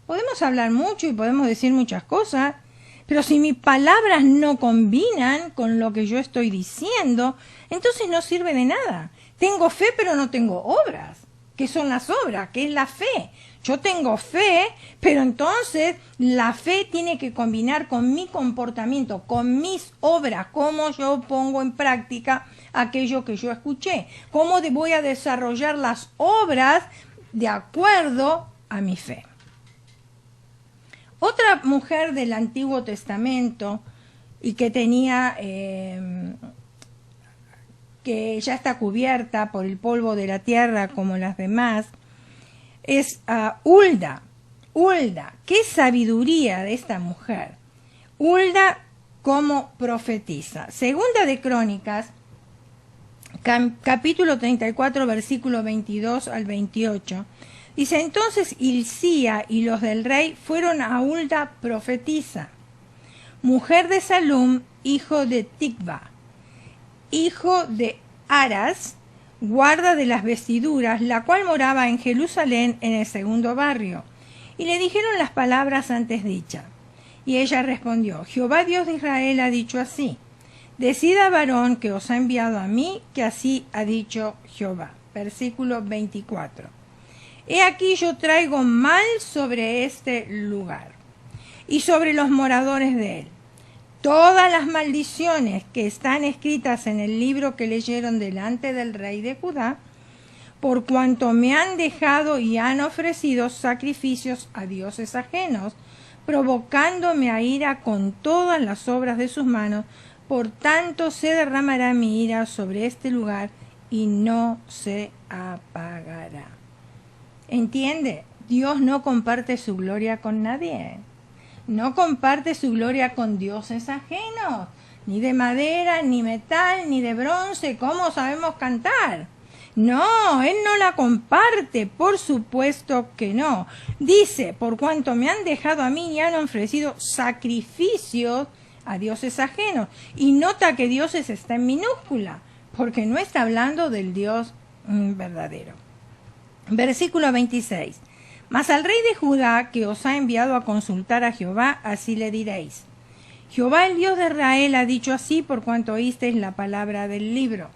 Podemos hablar mucho y podemos decir muchas cosas, pero si mis palabras no combinan con lo que yo estoy diciendo, entonces no sirve de nada. Tengo fe, pero no tengo obras. ¿Qué son las obras? ¿Qué es la fe? Yo tengo fe, pero entonces la fe tiene que combinar con mi comportamiento, con mis obras, cómo yo pongo en práctica aquello que yo escuché, cómo voy a desarrollar las obras de acuerdo a mi fe. Otra mujer del Antiguo Testamento y que tenía, que ya está cubierta por el polvo de la tierra como las demás, es Hulda. Hulda, qué sabiduría de esta mujer. Hulda como profetiza. Segunda de Crónicas, capítulo 34, versículo 22 al 28. Dice, entonces Hilcía y los del rey fueron a Hulda profetisa, mujer de Salum, hijo de Tikva, hijo de Aras, guarda de las vestiduras, la cual moraba en Jerusalén en el segundo barrio. Y le dijeron las palabras antes dichas. Y ella respondió, Jehová Dios de Israel ha dicho así, decida varón que os ha enviado a mí, que así ha dicho Jehová. Versículo 24. He aquí yo traigo mal sobre este lugar y sobre los moradores de él. Todas las maldiciones que están escritas en el libro que leyeron delante del rey de Judá, por cuanto me han dejado y han ofrecido sacrificios a dioses ajenos, provocándome a ira con todas las obras de sus manos, por tanto se derramará mi ira sobre este lugar y no se apagará. ¿Entiende? Dios no comparte su gloria con nadie. No comparte su gloria con dioses ajenos, ni de madera, ni metal, ni de bronce. ¿Cómo sabemos cantar? No, Él no la comparte, por supuesto que no. Dice, por cuanto me han dejado a mí y han ofrecido sacrificios a dioses ajenos. Y nota que dioses está en minúscula, porque no está hablando del Dios verdadero. Versículo 26. Mas al rey de Judá, que os ha enviado a consultar a Jehová, así le diréis. Jehová el Dios de Israel ha dicho así por cuanto oísteis la palabra del libro.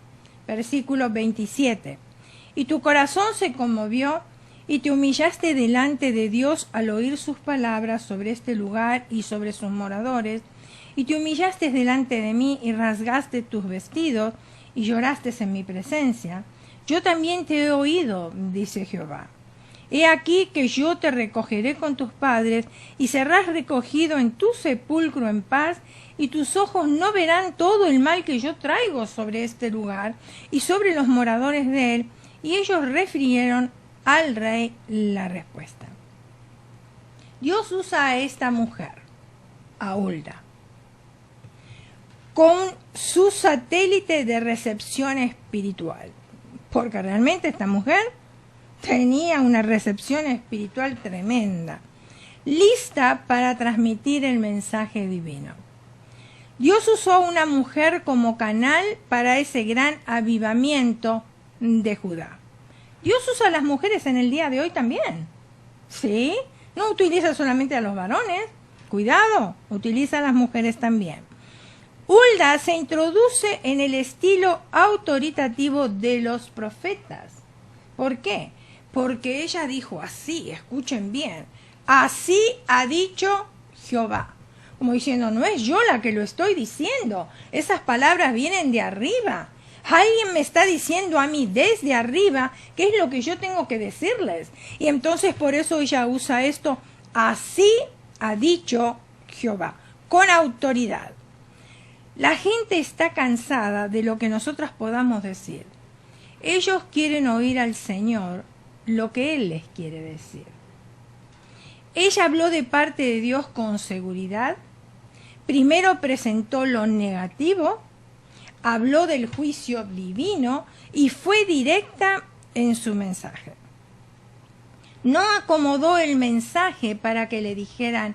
Versículo 27. Y tu corazón se conmovió y te humillaste delante de Dios al oír sus palabras sobre este lugar y sobre sus moradores, y te humillaste delante de mí y rasgaste tus vestidos y lloraste en mi presencia. Yo también te he oído, dice Jehová. He aquí que yo te recogeré con tus padres, y serás recogido en tu sepulcro en paz, y tus ojos no verán todo el mal que yo traigo sobre este lugar, y sobre los moradores de él. Y ellos refirieron al rey la respuesta. Dios usa a esta mujer, a Hulda, con su satélite de recepción espiritual. Porque realmente esta mujer tenía una recepción espiritual tremenda, lista para transmitir el mensaje divino. Dios usó a una mujer como canal para ese gran avivamiento de Judá. Dios usa a las mujeres en el día de hoy también. ¿Sí? No utiliza solamente a los varones. Cuidado, utiliza a las mujeres también. Hulda se introduce en el estilo autoritativo de los profetas. ¿Por qué? Porque ella dijo así, escuchen bien, así ha dicho Jehová. Como diciendo, no es yo la que lo estoy diciendo, esas palabras vienen de arriba. Alguien me está diciendo a mí desde arriba qué es lo que yo tengo que decirles. Y entonces por eso ella usa esto, así ha dicho Jehová, con autoridad. La gente está cansada de lo que nosotras podamos decir. Ellos quieren oír al Señor lo que Él les quiere decir. Ella habló de parte de Dios con seguridad. Primero presentó lo negativo, habló del juicio divino y fue directa en su mensaje. No acomodó el mensaje para que le dijeran: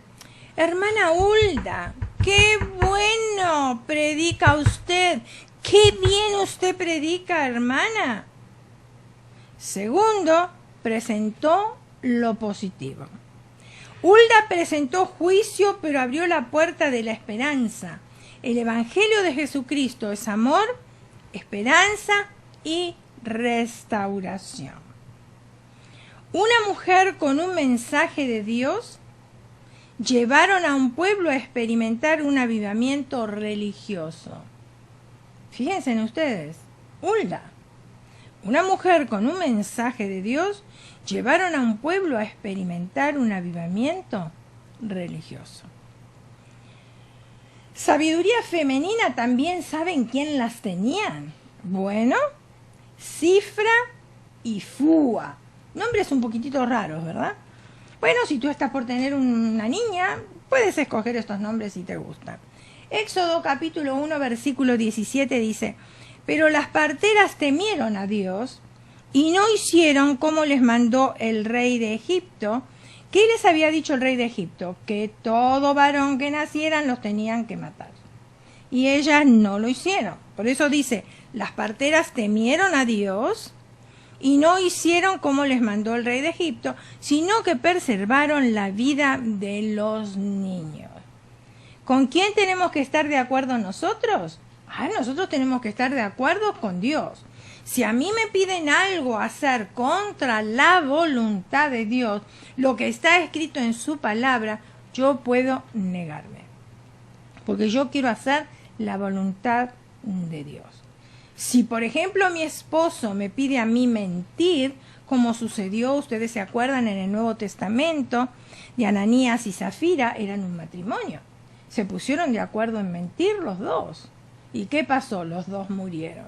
hermana Hulda, qué bueno predica usted, qué bien usted predica, hermana. Segundo, presentó lo positivo. Hulda presentó juicio, pero abrió la puerta de la esperanza. El Evangelio de Jesucristo es amor, esperanza y restauración. Una mujer con un mensaje de Dios llevaron a un pueblo a experimentar un avivamiento religioso. Fíjense en ustedes, Hulda, una mujer con un mensaje de Dios, llevaron a un pueblo a experimentar un avivamiento religioso. Sabiduría femenina también, ¿saben quién las tenían? Bueno, Cifra y Fúa. Nombres un poquitito raros, ¿verdad? Bueno, si tú estás por tener una niña, puedes escoger estos nombres si te gustan. Éxodo capítulo 1, versículo 17 dice: pero las parteras temieron a Dios y no hicieron como les mandó el rey de Egipto. ¿Qué les había dicho el rey de Egipto? Que todo varón que nacieran los tenían que matar. Y ellas no lo hicieron. Por eso dice, las parteras temieron a Dios y no hicieron como les mandó el rey de Egipto, sino que preservaron la vida de los niños. ¿Con quién tenemos que estar de acuerdo nosotros? Nosotros tenemos que estar de acuerdo con Dios. Si a mí me piden algo hacer contra la voluntad de Dios, lo que está escrito en su palabra, yo puedo negarme. Porque yo quiero hacer la voluntad de Dios. Si, por ejemplo, mi esposo me pide a mí mentir, como sucedió, ustedes se acuerdan, en el Nuevo Testamento, de Ananías y Zafira, eran un matrimonio. Se pusieron de acuerdo en mentir los dos. ¿Y qué pasó? Los dos murieron.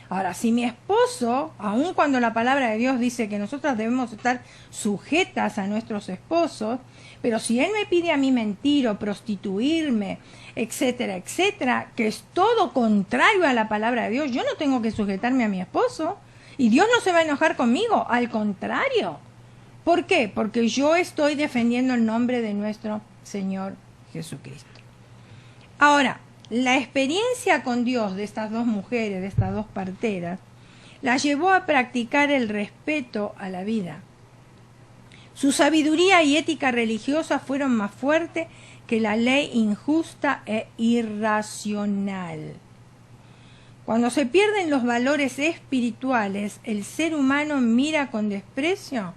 Ahora, si mi esposo, aun cuando la palabra de Dios dice que nosotras debemos estar sujetas a nuestros esposos, pero si él me pide a mí mentir o prostituirme, etcétera, etcétera, que es todo contrario a la palabra de Dios, yo no tengo que sujetarme a mi esposo y Dios no se va a enojar conmigo, al contrario. ¿Por qué? Porque yo estoy defendiendo el nombre de nuestro Señor Jesucristo. Ahora, la experiencia con Dios de estas dos mujeres, de estas dos parteras, la llevó a practicar el respeto a la vida. Su sabiduría y ética religiosa fueron más fuertes que la ley injusta e irracional. Cuando se pierden los valores espirituales, el ser humano mira con desprecio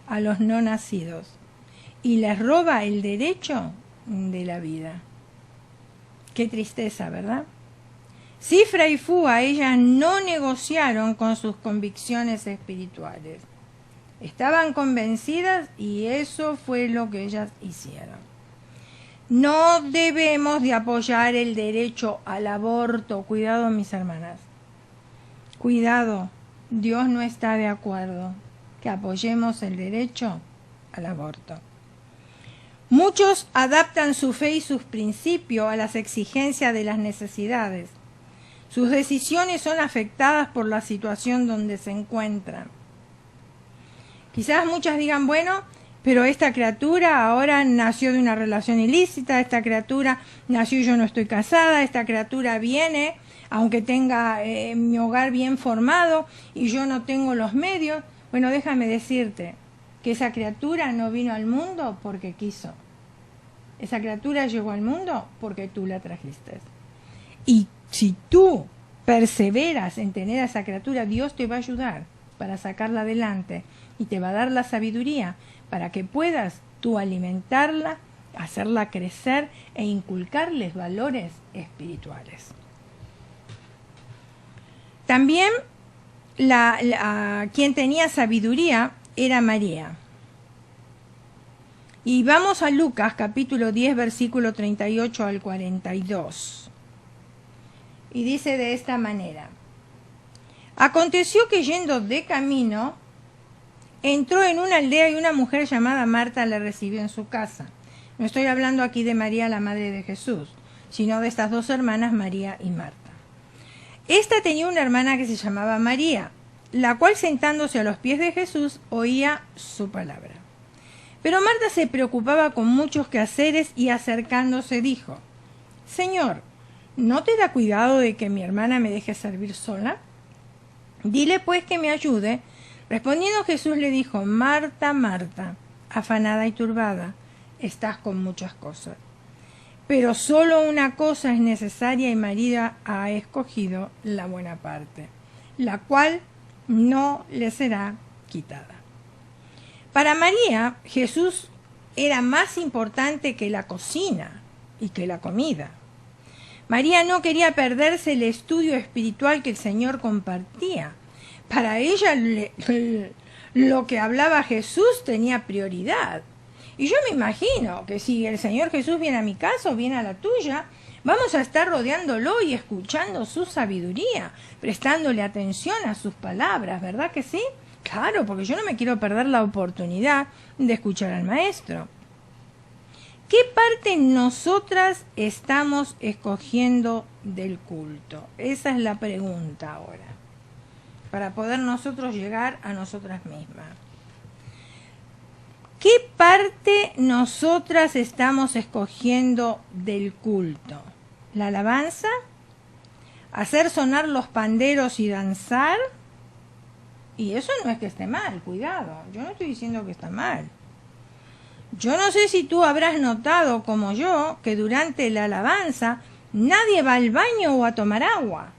a los no nacidos y les roba el derecho de la vida. Qué tristeza, ¿verdad? Cifra y Fúa, ellas no negociaron con sus convicciones espirituales. Estaban convencidas y eso fue lo que ellas hicieron. No debemos de apoyar el derecho al aborto. Cuidado, mis hermanas. Cuidado, Dios no está de acuerdo que apoyemos el derecho al aborto. Muchos adaptan su fe y sus principios a las exigencias de las necesidades. Sus decisiones son afectadas por la situación donde se encuentran. Quizás muchas digan, bueno, pero esta criatura ahora nació de una relación ilícita, esta criatura nació y yo no estoy casada, esta criatura viene, aunque tenga mi hogar bien formado y yo no tengo los medios. Bueno, déjame decirte que esa criatura no vino al mundo porque quiso. Esa criatura llegó al mundo porque tú la trajiste. Y si tú perseveras en tener a esa criatura, Dios te va a ayudar para sacarla adelante y te va a dar la sabiduría para que puedas tú alimentarla, hacerla crecer e inculcarles valores espirituales. También quien tenía sabiduría era María. Y vamos a Lucas capítulo 10 versículo 38 al 42. Y dice de esta manera: aconteció que yendo de camino, entró en una aldea y una mujer llamada Marta le recibió en su casa. No estoy hablando aquí de María, la madre de Jesús, sino de estas dos hermanas, María y Marta. Esta tenía una hermana que se llamaba María, la cual sentándose a los pies de Jesús oía su palabra. Pero Marta se preocupaba con muchos quehaceres y acercándose dijo: Señor, ¿no te da cuidado de que mi hermana me deje servir sola? Dile pues que me ayude. Respondiendo Jesús le dijo: Marta, Marta, afanada y turbada, estás con muchas cosas. Pero solo una cosa es necesaria y María ha escogido la buena parte, la cual no le será quitada. Para María, Jesús era más importante que la cocina y que la comida. María no quería perderse el estudio espiritual que el Señor compartía. Para ella lo que hablaba Jesús tenía prioridad. Y yo me imagino que si el Señor Jesús viene a mi casa o viene a la tuya, vamos a estar rodeándolo y escuchando su sabiduría, prestándole atención a sus palabras, ¿verdad que sí? Claro, porque yo no me quiero perder la oportunidad de escuchar al Maestro. ¿Qué parte nosotras estamos escogiendo del culto? Esa es la pregunta ahora, para poder nosotros llegar a nosotras mismas. ¿Qué parte nosotras estamos escogiendo del culto? ¿La alabanza? ¿Hacer sonar los panderos y danzar? Y eso no es que esté mal, cuidado, yo no estoy diciendo que está mal. Yo no sé si tú habrás notado, como yo, que durante la alabanza nadie va al baño o a tomar agua.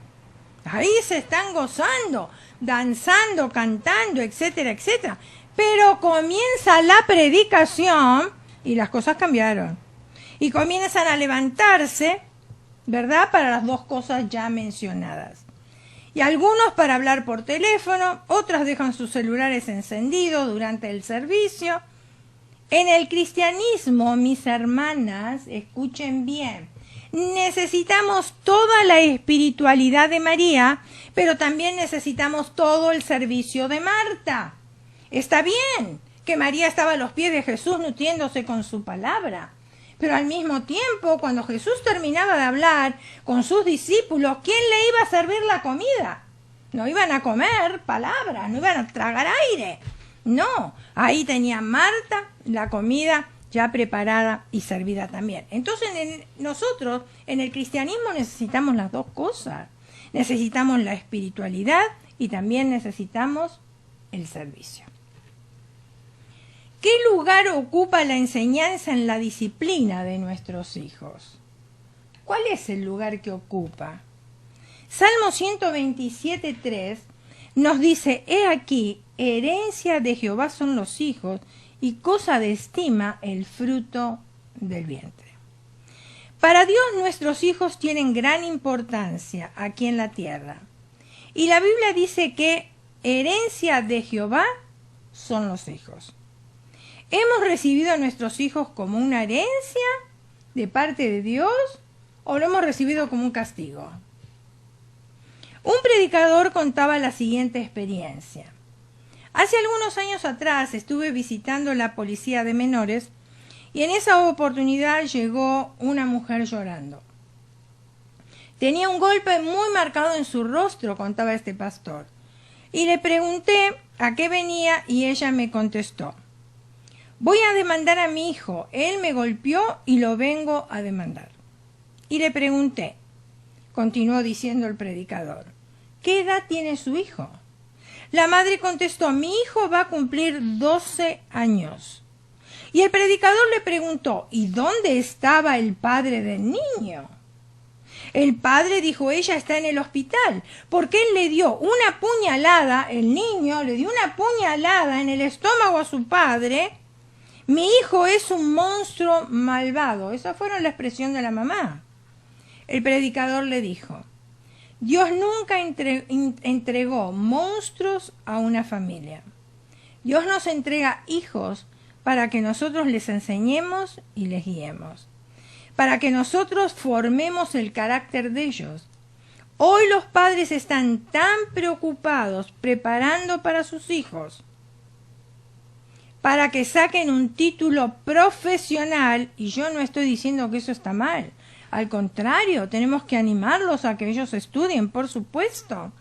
Ahí se están gozando, danzando, cantando, etcétera, etcétera. Pero comienza la predicación y las cosas cambiaron. Y comienzan a levantarse, ¿verdad?, para las dos cosas ya mencionadas. Y algunos para hablar por teléfono, otros dejan sus celulares encendidos durante el servicio. En el cristianismo, mis hermanas, escuchen bien, necesitamos toda la espiritualidad de María, pero también necesitamos todo el servicio de Marta. Está bien que María estaba a los pies de Jesús nutriéndose con su palabra, pero al mismo tiempo, cuando Jesús terminaba de hablar con sus discípulos, ¿quién le iba a servir la comida? No iban a comer palabras, no iban a tragar aire. No, ahí tenía Marta la comida ya preparada y servida también. Entonces nosotros en el cristianismo necesitamos las dos cosas. Necesitamos la espiritualidad y también necesitamos el servicio. ¿Qué lugar ocupa la enseñanza en la disciplina de nuestros hijos? ¿Cuál es el lugar que ocupa? Salmo 127:3 nos dice: He aquí, herencia de Jehová son los hijos, y cosa de estima el fruto del vientre. Para Dios nuestros hijos tienen gran importancia aquí en la tierra. Y la Biblia dice que herencia de Jehová son los hijos. ¿Hemos recibido a nuestros hijos como una herencia de parte de Dios o lo hemos recibido como un castigo? Un predicador contaba la siguiente experiencia. Hace algunos años atrás estuve visitando la policía de menores y en esa oportunidad llegó una mujer llorando. Tenía un golpe muy marcado en su rostro, contaba este pastor, y le pregunté a qué venía y ella me contestó: voy a demandar a mi hijo, él me golpeó y lo vengo a demandar. Y le pregunté, continuó diciendo el predicador, ¿qué edad tiene su hijo? La madre contestó: mi hijo va a cumplir 12 años. Y el predicador le preguntó: ¿y dónde estaba el padre del niño? El padre, dijo ella, está en el hospital, porque él le dio una puñalada, el niño le dio una puñalada en el estómago a su padre. Mi hijo es un monstruo malvado. Esa fue la expresión de la mamá. El predicador le dijo: Dios nunca entregó monstruos a una familia. Dios nos entrega hijos para que nosotros les enseñemos y les guiemos, para que nosotros formemos el carácter de ellos. Hoy los padres están tan preocupados preparando para sus hijos para que saquen un título profesional, y yo no estoy diciendo que eso está mal. Al contrario, tenemos que animarlos a que ellos estudien, por supuesto.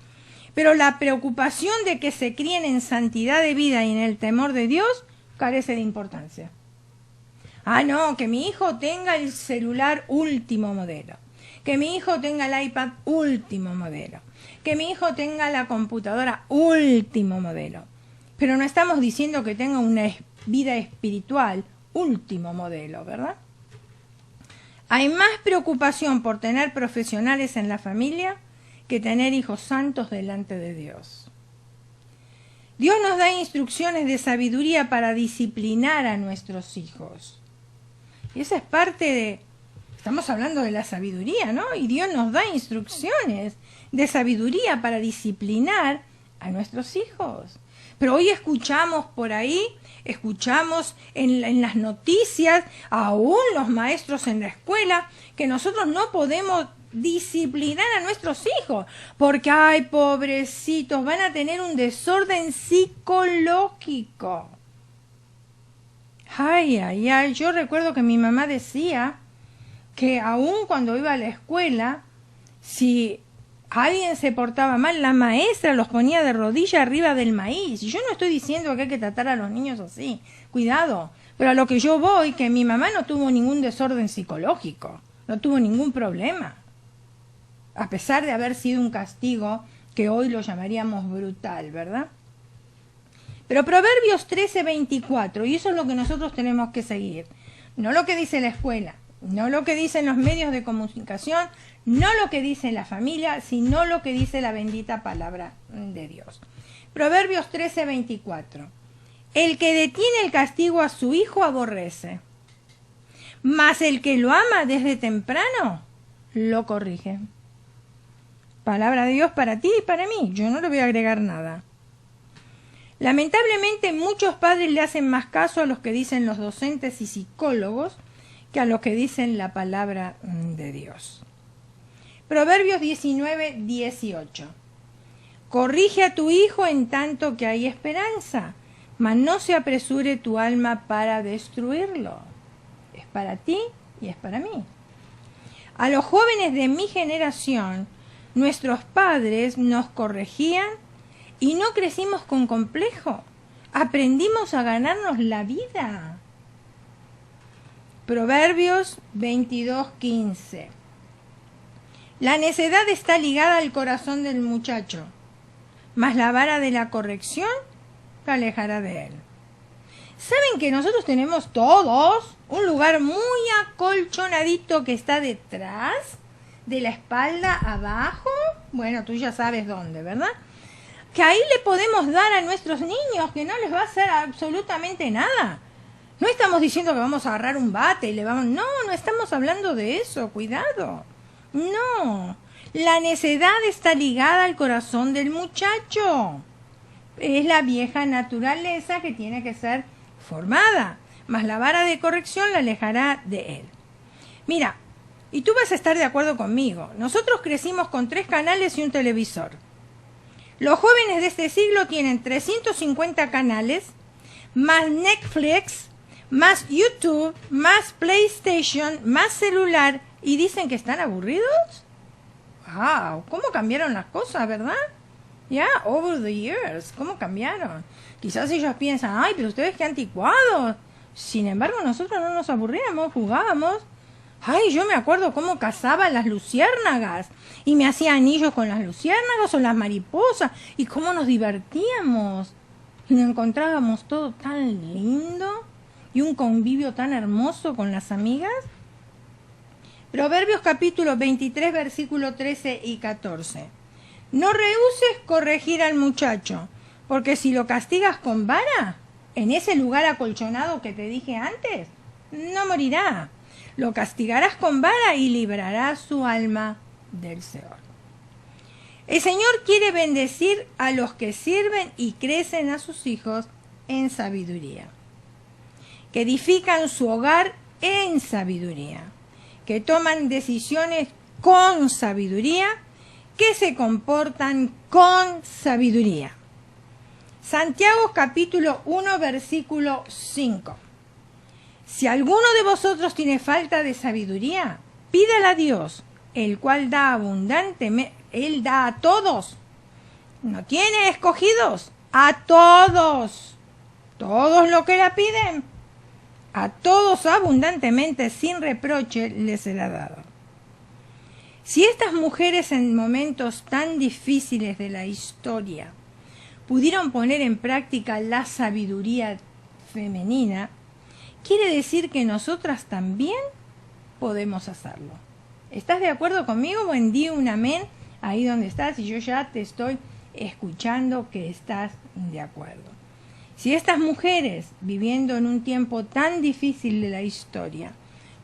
Pero la preocupación de que se críen en santidad de vida y en el temor de Dios carece de importancia. Ah, no, que mi hijo tenga el celular último modelo, que mi hijo tenga el iPad último modelo, que mi hijo tenga la computadora último modelo. Pero no estamos diciendo que tenga una vida espiritual último modelo, ¿verdad? Hay más preocupación por tener profesionales en la familia que tener hijos santos delante de Dios. Dios nos da instrucciones de sabiduría para disciplinar a nuestros hijos. Y esa es parte de... Estamos hablando de la sabiduría, ¿no? Y Dios nos da instrucciones de sabiduría para disciplinar a nuestros hijos. Pero hoy escuchamos por ahí, escuchamos en las noticias, aún los maestros en la escuela, que nosotros no podemos disciplinar a nuestros hijos, porque, ay, pobrecitos, van a tener un desorden psicológico. Ay, ay, ay, yo recuerdo que mi mamá decía que aún cuando iba a la escuela, si alguien se portaba mal, la maestra los ponía de rodilla arriba del maíz. Y yo no estoy diciendo que hay que tratar a los niños así, cuidado, pero a lo que yo voy, que mi mamá no tuvo ningún desorden psicológico, no tuvo ningún problema, a pesar de haber sido un castigo que hoy lo llamaríamos brutal, ¿verdad? Pero Proverbios 13:24, y eso es lo que nosotros tenemos que seguir, no lo que dice la escuela, no lo que dicen los medios de comunicación, no lo que dice la familia, sino lo que dice la bendita palabra de Dios. Proverbios 13:24. El que detiene el castigo a su hijo aborrece, mas el que lo ama desde temprano lo corrige. Palabra de Dios para ti y para mí. Yo no le voy a agregar nada. Lamentablemente muchos padres le hacen más caso a los que dicen los docentes y psicólogos que a los que dicen la palabra de Dios. Proverbios 19:18. Corrige a tu hijo en tanto que hay esperanza, mas no se apresure tu alma para destruirlo. Es para ti y es para mí. A los jóvenes de mi generación, nuestros padres nos corregían y no crecimos con complejo. Aprendimos a ganarnos la vida. Proverbios 22:15. La necedad está ligada al corazón del muchacho, mas la vara de la corrección la alejará de él. ¿Saben que nosotros tenemos todos un lugar muy acolchonadito que está detrás de la espalda abajo? Bueno, tú ya sabes dónde, ¿verdad? Que ahí le podemos dar a nuestros niños, que no les va a hacer absolutamente nada. No estamos diciendo que vamos a agarrar un bate y le vamos... No, no estamos hablando de eso, cuidado. No, la necedad está ligada al corazón del muchacho. Es la vieja naturaleza que tiene que ser formada, mas la vara de corrección la alejará de él. Mira, y tú vas a estar de acuerdo conmigo, nosotros crecimos con 3 canales y un televisor. Los jóvenes de este siglo tienen 350 canales, más Netflix, más YouTube, más PlayStation, más celular, y dicen que están aburridos. ¡Wow! ¿Cómo cambiaron las cosas, verdad? Ya, over the years, ¿cómo cambiaron? Quizás ellos piensan, ay, pero ustedes qué anticuados. Sin embargo, nosotros no nos aburríamos, jugábamos. Ay, yo me acuerdo cómo cazaba las luciérnagas y me hacía anillos con las luciérnagas o las mariposas y cómo nos divertíamos. Y nos encontrábamos todo tan lindo y un convivio tan hermoso con las amigas. Proverbios capítulo 23, versículo 13 y 14. No rehuses corregir al muchacho, porque si lo castigas con vara, en ese lugar acolchonado que te dije antes, no morirá. Lo castigarás con vara y librarás su alma del Seol. El Señor quiere bendecir a los que sirven y crecen a sus hijos en sabiduría, que edifican su hogar en sabiduría, que toman decisiones con sabiduría, que se comportan con sabiduría. Santiago capítulo 1 versículo 5. Si alguno de vosotros tiene falta de sabiduría, pídala a Dios, el cual da abundantemente, Él da a todos. No tiene escogidos, a todos. Todos lo que la piden, a todos abundantemente, sin reproche, les será dado. Si estas mujeres en momentos tan difíciles de la historia pudieron poner en práctica la sabiduría femenina, quiere decir que nosotras también podemos hacerlo. ¿Estás de acuerdo conmigo? Buen día, un amén, ahí donde estás, y yo ya te estoy escuchando que estás de acuerdo. Si estas mujeres, viviendo en un tiempo tan difícil de la historia,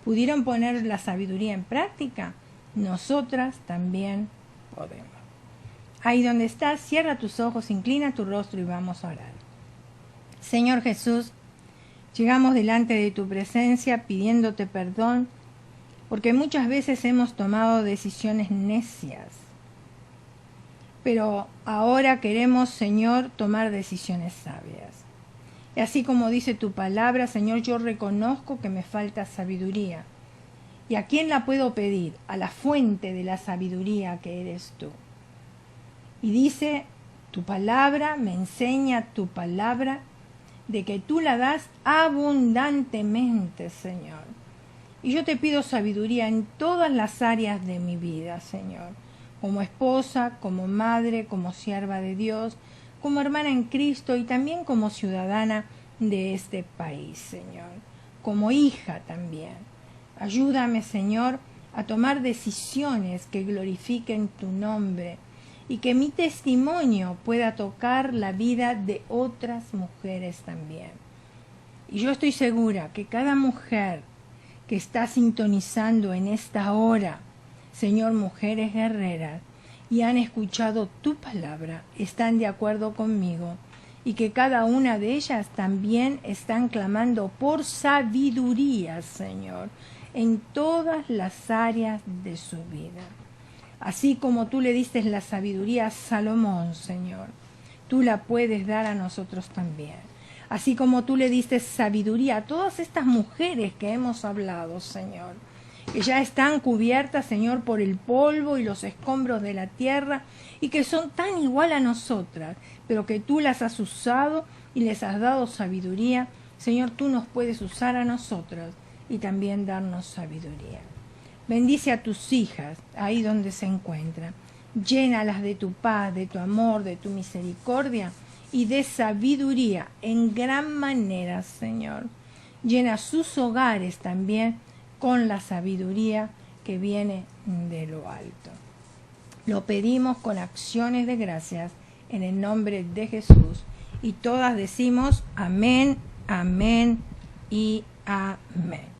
pudieron poner la sabiduría en práctica, nosotras también podemos. Ahí donde estás, cierra tus ojos, inclina tu rostro y vamos a orar. Señor Jesús, llegamos delante de tu presencia pidiéndote perdón, porque muchas veces hemos tomado decisiones necias. Pero ahora queremos, Señor, tomar decisiones sabias. Y así como dice tu palabra, Señor, yo reconozco que me falta sabiduría. ¿Y a quién la puedo pedir? A la fuente de la sabiduría que eres tú. Y dice tu palabra, me enseña tu palabra, de que tú la das abundantemente, Señor. Y yo te pido sabiduría en todas las áreas de mi vida, Señor. Como esposa, como madre, como sierva de Dios, como hermana en Cristo y también como ciudadana de este país, Señor. Como hija también. Ayúdame, Señor, a tomar decisiones que glorifiquen tu nombre y que mi testimonio pueda tocar la vida de otras mujeres también. Y yo estoy segura que cada mujer que está sintonizando en esta hora, Señor, mujeres guerreras, y han escuchado tu palabra, están de acuerdo conmigo, y que cada una de ellas también están clamando por sabiduría, Señor, en todas las áreas de su vida. Así como tú le diste la sabiduría a Salomón, Señor, tú la puedes dar a nosotros también. Así como tú le diste sabiduría a todas estas mujeres que hemos hablado, Señor, que ya están cubiertas, Señor, por el polvo y los escombros de la tierra, y que son tan igual a nosotras, pero que tú las has usado y les has dado sabiduría. Señor, tú nos puedes usar a nosotras y también darnos sabiduría. Bendice a tus hijas ahí donde se encuentran. Llénalas de tu paz, de tu amor, de tu misericordia y de sabiduría en gran manera, Señor. Llena sus hogares también con la sabiduría que viene de lo alto. Lo pedimos con acciones de gracias en el nombre de Jesús. Y todas decimos amén, amén y amén.